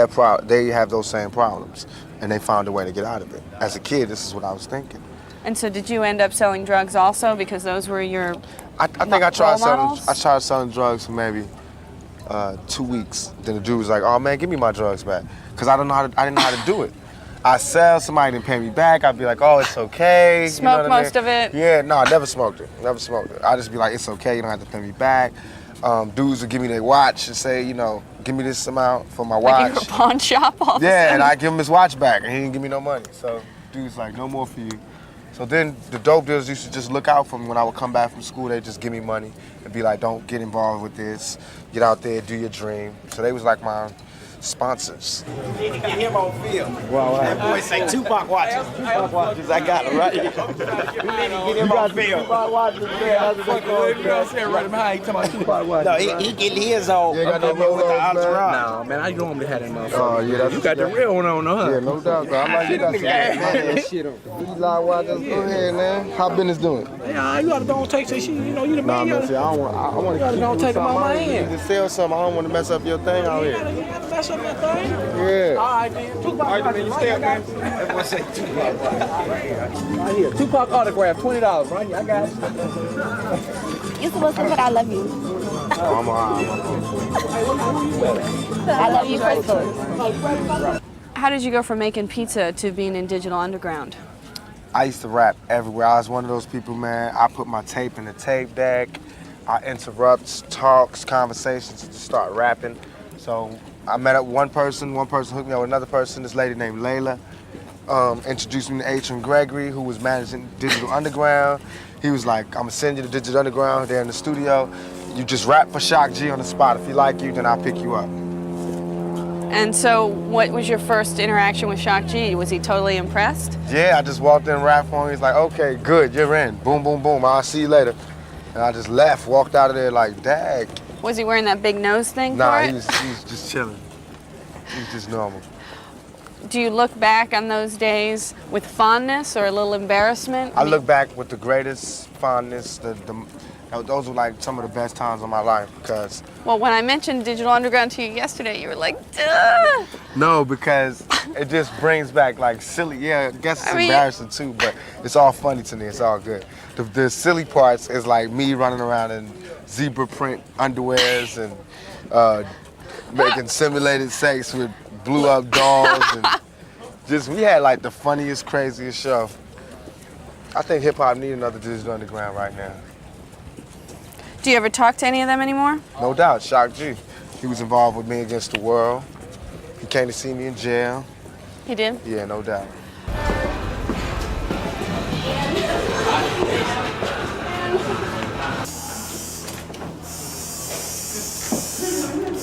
have those same problems, and they found a way to get out of it. As a kid, this is what I was thinking. And so did you end up selling drugs also because those were your I think I tried models? selling drugs for maybe 2 weeks. Then the dude was like, "Oh man, give me my drugs back," because I didn't know how to do it. I sell, somebody didn't pay me back, I'd be like, oh, it's okay. Smoke most of it? Yeah, no, I never smoked it. Never smoked it. I just be like, it's okay, you don't have to pay me back. Dudes would give me their watch and say, you know, give me this amount for my watch. Like in your pawn shop all the Yeah, time? and I give him his watch back, and he didn't give me no money. So dude's like, no more for you. So then the dope dealers used to just look out for me when I would come back from school. They'd just give me money and be like, don't get involved with this. Get out there, do your dream. So they was like my sponsors. You need to get him on film. Well, that boy say Tupac watches. Tupac watches, I got it right. You need to get him on film. Tupac watches, man. That's what they call it. You know what I'm saying? Right behind, he talking about Tupac watches. No, he getting his on. You got no with the entourage. No, man, I normally had that motherfucker. Oh, yeah, that's you got the real one on, huh? Yeah, no doubt, bro. I'm like, you got some that shit on. These live watches, go ahead, man. How business doing? Yeah, you gotta don't take that shit. You know, you the man. Nah, man, see, I want to keep don't take them out my hand. You just sell something. I don't want to mess up your thing out here. You gotta mess up that thing. Yeah. All right, man. Tupac, all right, man, you stay up, man. That boy say Tupac. Right here. Tupac autograph, $20. Right here, I got it. You're supposed to put I love you. I love you first. How did you go from making pizza to being in Digital Underground? I used to rap everywhere. I was one of those people, man. I put my tape in the tape deck. I interrupt talks, conversations to start rapping. So I met up one person hooked me up with another person, this lady named Layla. Introduced me to Adrian Gregory, who was managing Digital Underground. He was like, I'm gonna send you to Digital Underground, they're in the studio. You just rap for Shock G on the spot. If he like you, then I'll pick you up. And so what was your first interaction with Shock G? Was he totally impressed? Yeah, I just walked in, rapped for him. He's like, okay, good, you're in. Boom, boom, boom, I'll see you later. And I just left, walked out of there like, dag. Was he wearing that big nose thing Nah, for it? he was just chilling. He was just normal. Do you look back on those days with fondness or a little embarrassment? I look back with the greatest fondness. Those were like some of the best times of my life because... Well, when I mentioned Digital Underground to you yesterday, you were like, duh! No, because it just brings back like silly, yeah, I guess it's embarrassing too, but it's all funny to me, it's all good. The silly parts is like me running around in zebra print underwears and making simulated sex with blew up dolls and just, we had like the funniest, craziest show. I think hip hop need another Digital Underground right now. Do you ever talk to any of them anymore? No doubt, Shock G. He was involved with Me Against the World. He came to see me in jail. He did? Yeah, no doubt.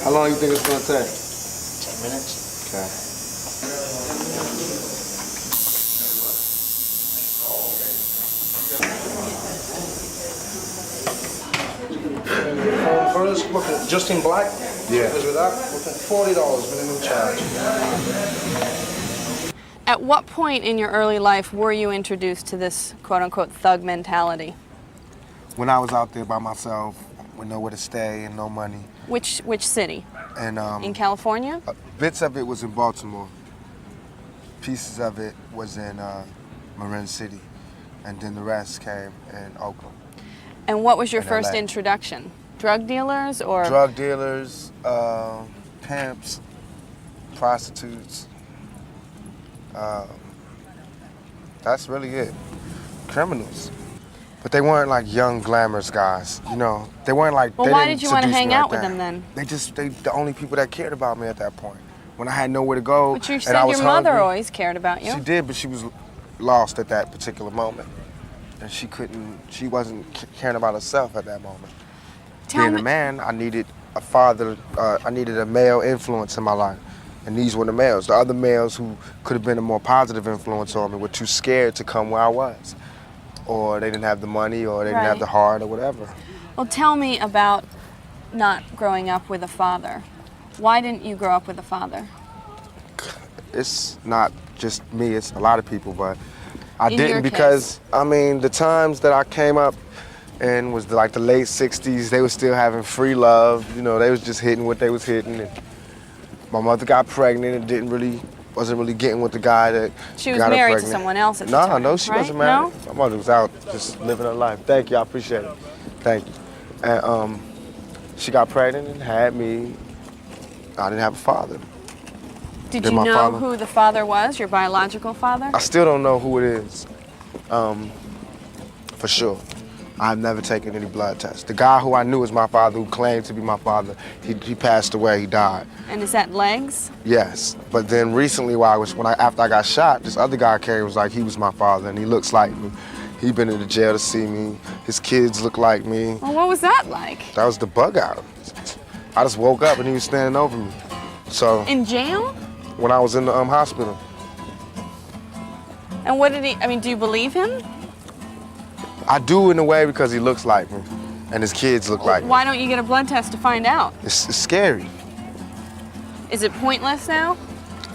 How long do you think it's gonna take? 10 minutes. Okay. First, look at just in black. Yeah. Because with that, look at $40 minimum charge. At what point in your early life were you introduced to this quote-unquote thug mentality? When I was out there by myself, with nowhere to stay and no money. Which city? And in California? Bits of it was in Baltimore. Pieces of it was in Marin City. And then the rest came in Oakland. And what was your In first LA. introduction? Drug dealers or? Drug dealers, pimps, prostitutes. That's really it. Criminals. But they weren't like young, glamorous guys, you know. They weren't like, Well, they why didn't did you want to seduce hang me out like with that. them then? They the only people that cared about me at that point. When I had nowhere to go But you and said I was your mother hungry. always cared about you. She did, but she was lost at that particular moment. And she wasn't caring about herself at that moment. Being a man, I needed a father, I needed a male influence in my life. And these were the males. The other males who could have been a more positive influence on me were too scared to come where I was. Or they didn't have the money, or they didn't have the heart, or whatever. Well, tell me about not growing up with a father. Why didn't you grow up with a father? It's not just me, it's a lot of people, but I In your didn't because, I mean, the times that I came up and was like the late 60s, they were still having free love. You know, they was just hitting what they was hitting. And my mother got pregnant and wasn't really getting with the guy that She was got her married to pregnant. someone else at the time, No, she right? wasn't married. No? My mother was out just living her life. Thank you, I appreciate it. Thank you. And she got pregnant and had me. I didn't have a father. Did than you my know father. who the father was, your biological father? I still don't know who it is, for sure. I've never taken any blood tests. The guy who I knew was my father, who claimed to be my father, he passed away, he died. And is that legs? Yes, but then recently, after I got shot, this other guy came, was like he was my father, and he looks like me. He been in the jail to see me. His kids look like me. Well, what was that like? That was the bug out. I just woke up and he was standing over me. So In jail? when I was in the hospital, And what did he, I mean, do you believe him? I do in a way because he looks like me, and his kids look like me. Why don't you get a blood test to find out? It's scary. Is it pointless now?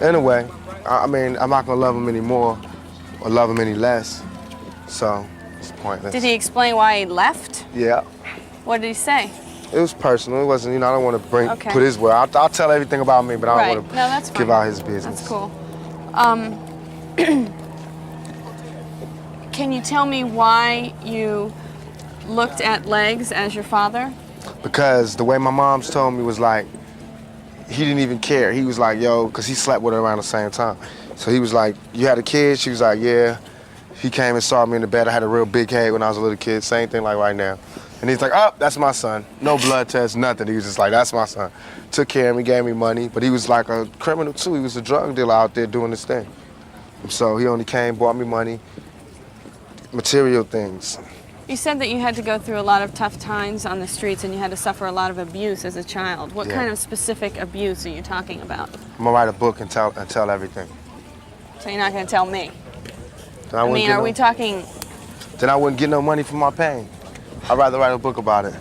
In a way, I mean, I'm not gonna love him anymore or love him any less, so it's pointless. Did he explain why he left? Yeah, What did he say? it was personal. It wasn't, I don't want to Okay. put his word. I'll tell everything about me, but I Right. don't want to No, that's give fine. out his business. That's cool. Can you tell me why you looked at legs as your father? Because the way my mom's told me was like, he didn't even care. He was like, yo, because he slept with her around the same time. So he was like, you had a kid? She was like, yeah. He came and saw me in the bed. I had a real big head when I was a little kid, same thing like right now. And he's like, oh, that's my son. No blood test, nothing. He was just like, that's my son. Took care of me, gave me money, but he was like a criminal too. He was a drug dealer out there doing his thing. So he only came, bought me money, material things. You said that you had to go through a lot of tough times on the streets and you had to suffer a lot of abuse as a child. What Yeah. kind of specific abuse are you talking about? I'm gonna write a book and tell everything. So you're not going to tell me? Then I wouldn't mean, get are no- we talking... Then I wouldn't get no money for my pain. I'd rather write a book about it.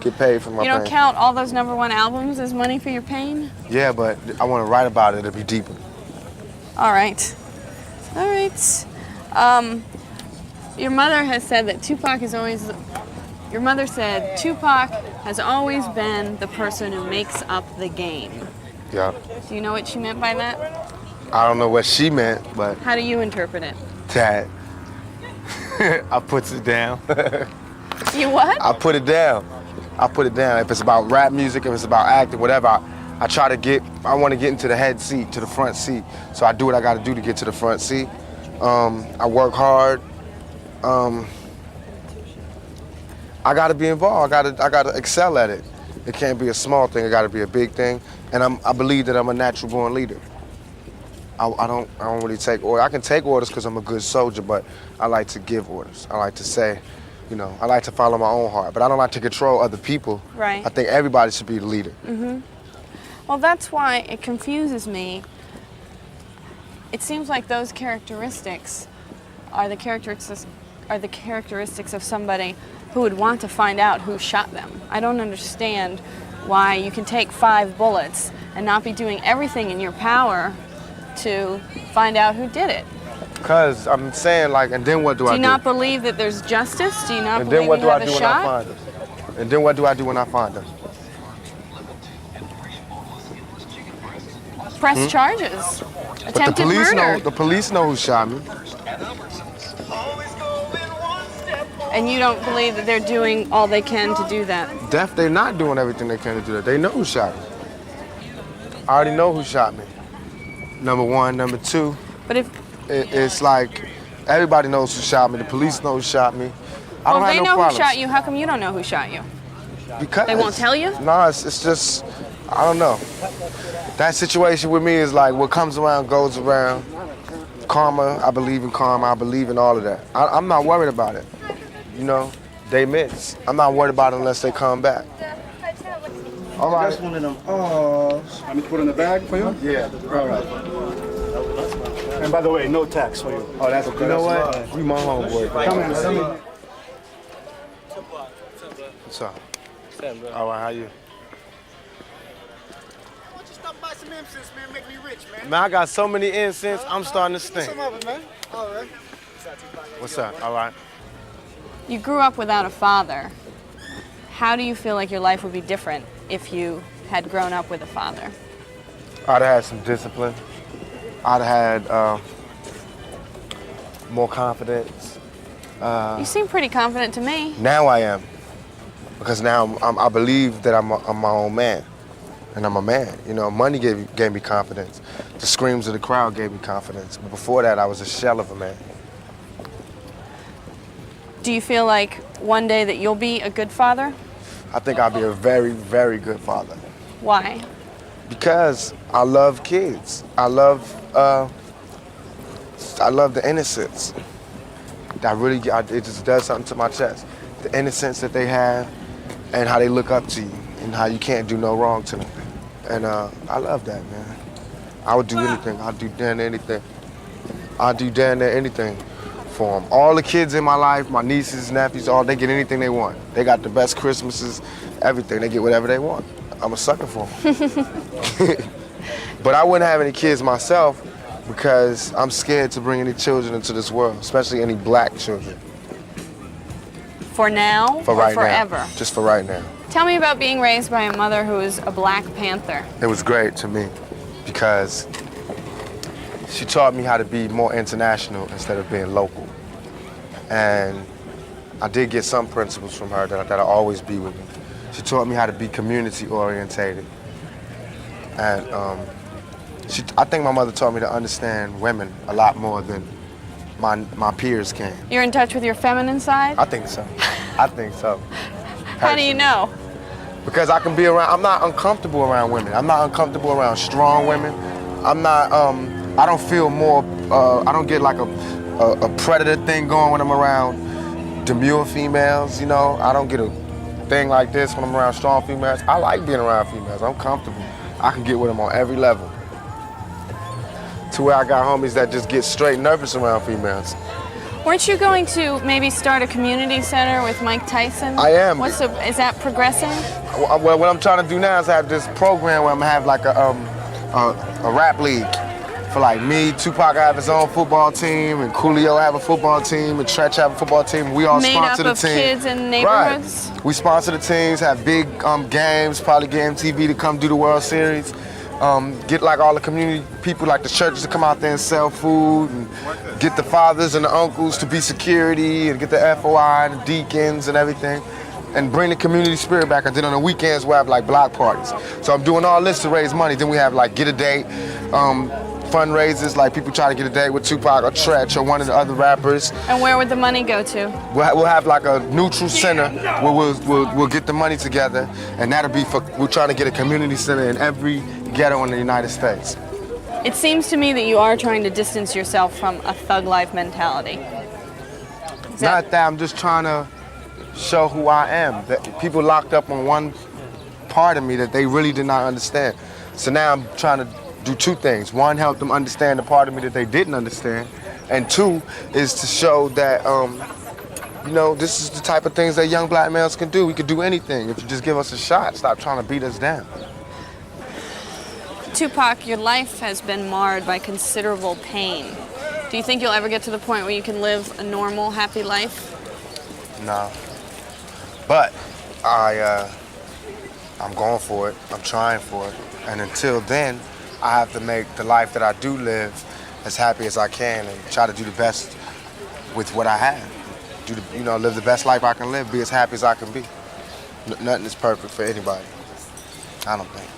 Get paid for my You pain. don't count all those #1 albums as money for your pain? Yeah, but I want to write about it to be deeper. All right. All right. Your mother has said that Tupac is always... Your mother said Tupac has always been the person who makes up the game. Yeah. Do you know what she meant by that? I don't know what she meant, but How do you interpret it? that I puts it down. You what? I put it down. I put it down. If it's about rap music, if it's about acting, whatever, I want to get into the head seat, to the front seat. So I do what I got to do to get to the front seat. I work hard. I got to be involved. I got to excel at it. It can't be a small thing. It got to be a big thing. And I believe that I'm a natural born leader. I don't really take orders. I can take orders because I'm a good soldier, but I like to give orders. I like to say, I like to follow my own heart, but I don't like to control other people. Right. I think everybody should be the leader. Well, that's why it confuses me. It seems like those characteristics are the characteristics of somebody who would want to find out who shot them. I don't understand why you can take 5 bullets and not be doing everything in your power to find out who did it. Because I'm saying, like, and then what do I do? Do you not believe that there's justice? Do you not And believe then what you do I have do a when I shot? find them? And then what do I do when I find them? Press charges. But the Attempted police murder. the police know who shot me. And you don't believe that they're doing all they can to do that? They're not doing everything they can to do that. They know who shot me. I already know who shot me. Number one. Number two, But if it's like everybody knows who shot me. The police know who shot me. I don't if have they no know problems. who shot you, how come you don't know who shot you? Because They won't tell you? No, it's just, I don't know. That situation with me is like what comes around goes around. Karma, I believe in karma. I believe in all of that. I'm not worried about it. They miss. I'm not worried about it unless they come back. All right. That's one of them. Oh, let me put in the bag for you? Yeah. All right. And by the way, no tax for you. Oh, that's okay. You know what? You my homeboy. Come in. What's up? All right, how you? Man, I got so many incense, I'm starting to stink. Some of it, man. All right. What's up? All right. You grew up without a father. How do you feel like your life would be different if you had grown up with a father? I'd have had some discipline. I'd have had more confidence. You seem pretty confident to me. Now I am, because now I believe that I'm my own man. and I'm a man. You know, money gave me confidence. The screams of the crowd gave me confidence. But before that, I was a shell of a man. Do you feel like one day that you'll be a good father? I think I'll be a very, very good father. Why? Because I love kids. I love the innocence. It just does something to my chest. The innocence that they have and how they look up to you and how you can't do no wrong to them. And I love that, man. I would do anything. I'd do damn near anything. I'd do damn near anything for them. All the kids in my life, my nieces, nephews, they get anything they want. They got the best Christmases, everything. They get whatever they want. I'm a sucker for them. But I wouldn't have any kids myself because I'm scared to bring any children into this world, especially any black children. For now For or right forever? now. Just for right now. Tell me about being raised by a mother who is a Black Panther. It was great to me because she taught me how to be more international instead of being local. And I did get some principles from her that'll always be with me. She taught me how to be community orientated. And I think my mother taught me to understand women a lot more than my peers can. You're in touch with your feminine side? I think so. I think so. How do you know? Because I can be around, I'm not uncomfortable around women. I'm not uncomfortable around strong women. I'm not, I don't feel more, I don't get like a predator thing going when I'm around demure females, you know? I don't get a thing like this when I'm around strong females. I like being around females, I'm comfortable. I can get with them on every level. To where I got homies that just get straight nervous around females. Weren't you going to maybe start a community center with Mike Tyson? I am. Is that progressing? Well, what I'm trying to do now is have this program where I'm gonna have like a rap league for like me. Tupac have his own football team, and Coolio have a football team, and Tretch have a football team. We all sponsor the team. Made up of kids in neighborhoods? Right. We sponsor the teams, have big games, probably get MTV to come do the World Series. Get like all the community people, like the churches to come out there and sell food, and get the fathers and the uncles to be security, and get the FOI and the deacons and everything, and bring the community spirit back. And then on the weekends we'll have like block parties. So I'm doing all this to raise money. Then we have like Get a Date, fundraisers, like people try to get a date with Tupac or Tretch or one of the other rappers. And where would the money go to? We'll have like a neutral center where we'll get the money together, and that'll be for, we're trying to get a community center in every ghetto in the United States. It seems to me that you are trying to distance yourself from a thug life mentality. Not that, I'm just trying to show who I am. That people locked up on one part of me that they really did not understand. So now I'm trying to do two things. One, help them understand the part of me that they didn't understand. And two, is to show that, you know, this is the type of things that young black males can do. We can do anything if you just give us a shot. Stop trying to beat us down. Tupac, your life has been marred by considerable pain. Do you think you'll ever get to the point where you can live a normal, happy life? No. But I'm going for it. I'm trying for it. And until then, I have to make the life that I do live as happy as I can and try to do the best with what I have. Live the best life I can live, be as happy as I can be. Nothing is perfect for anybody, I don't think.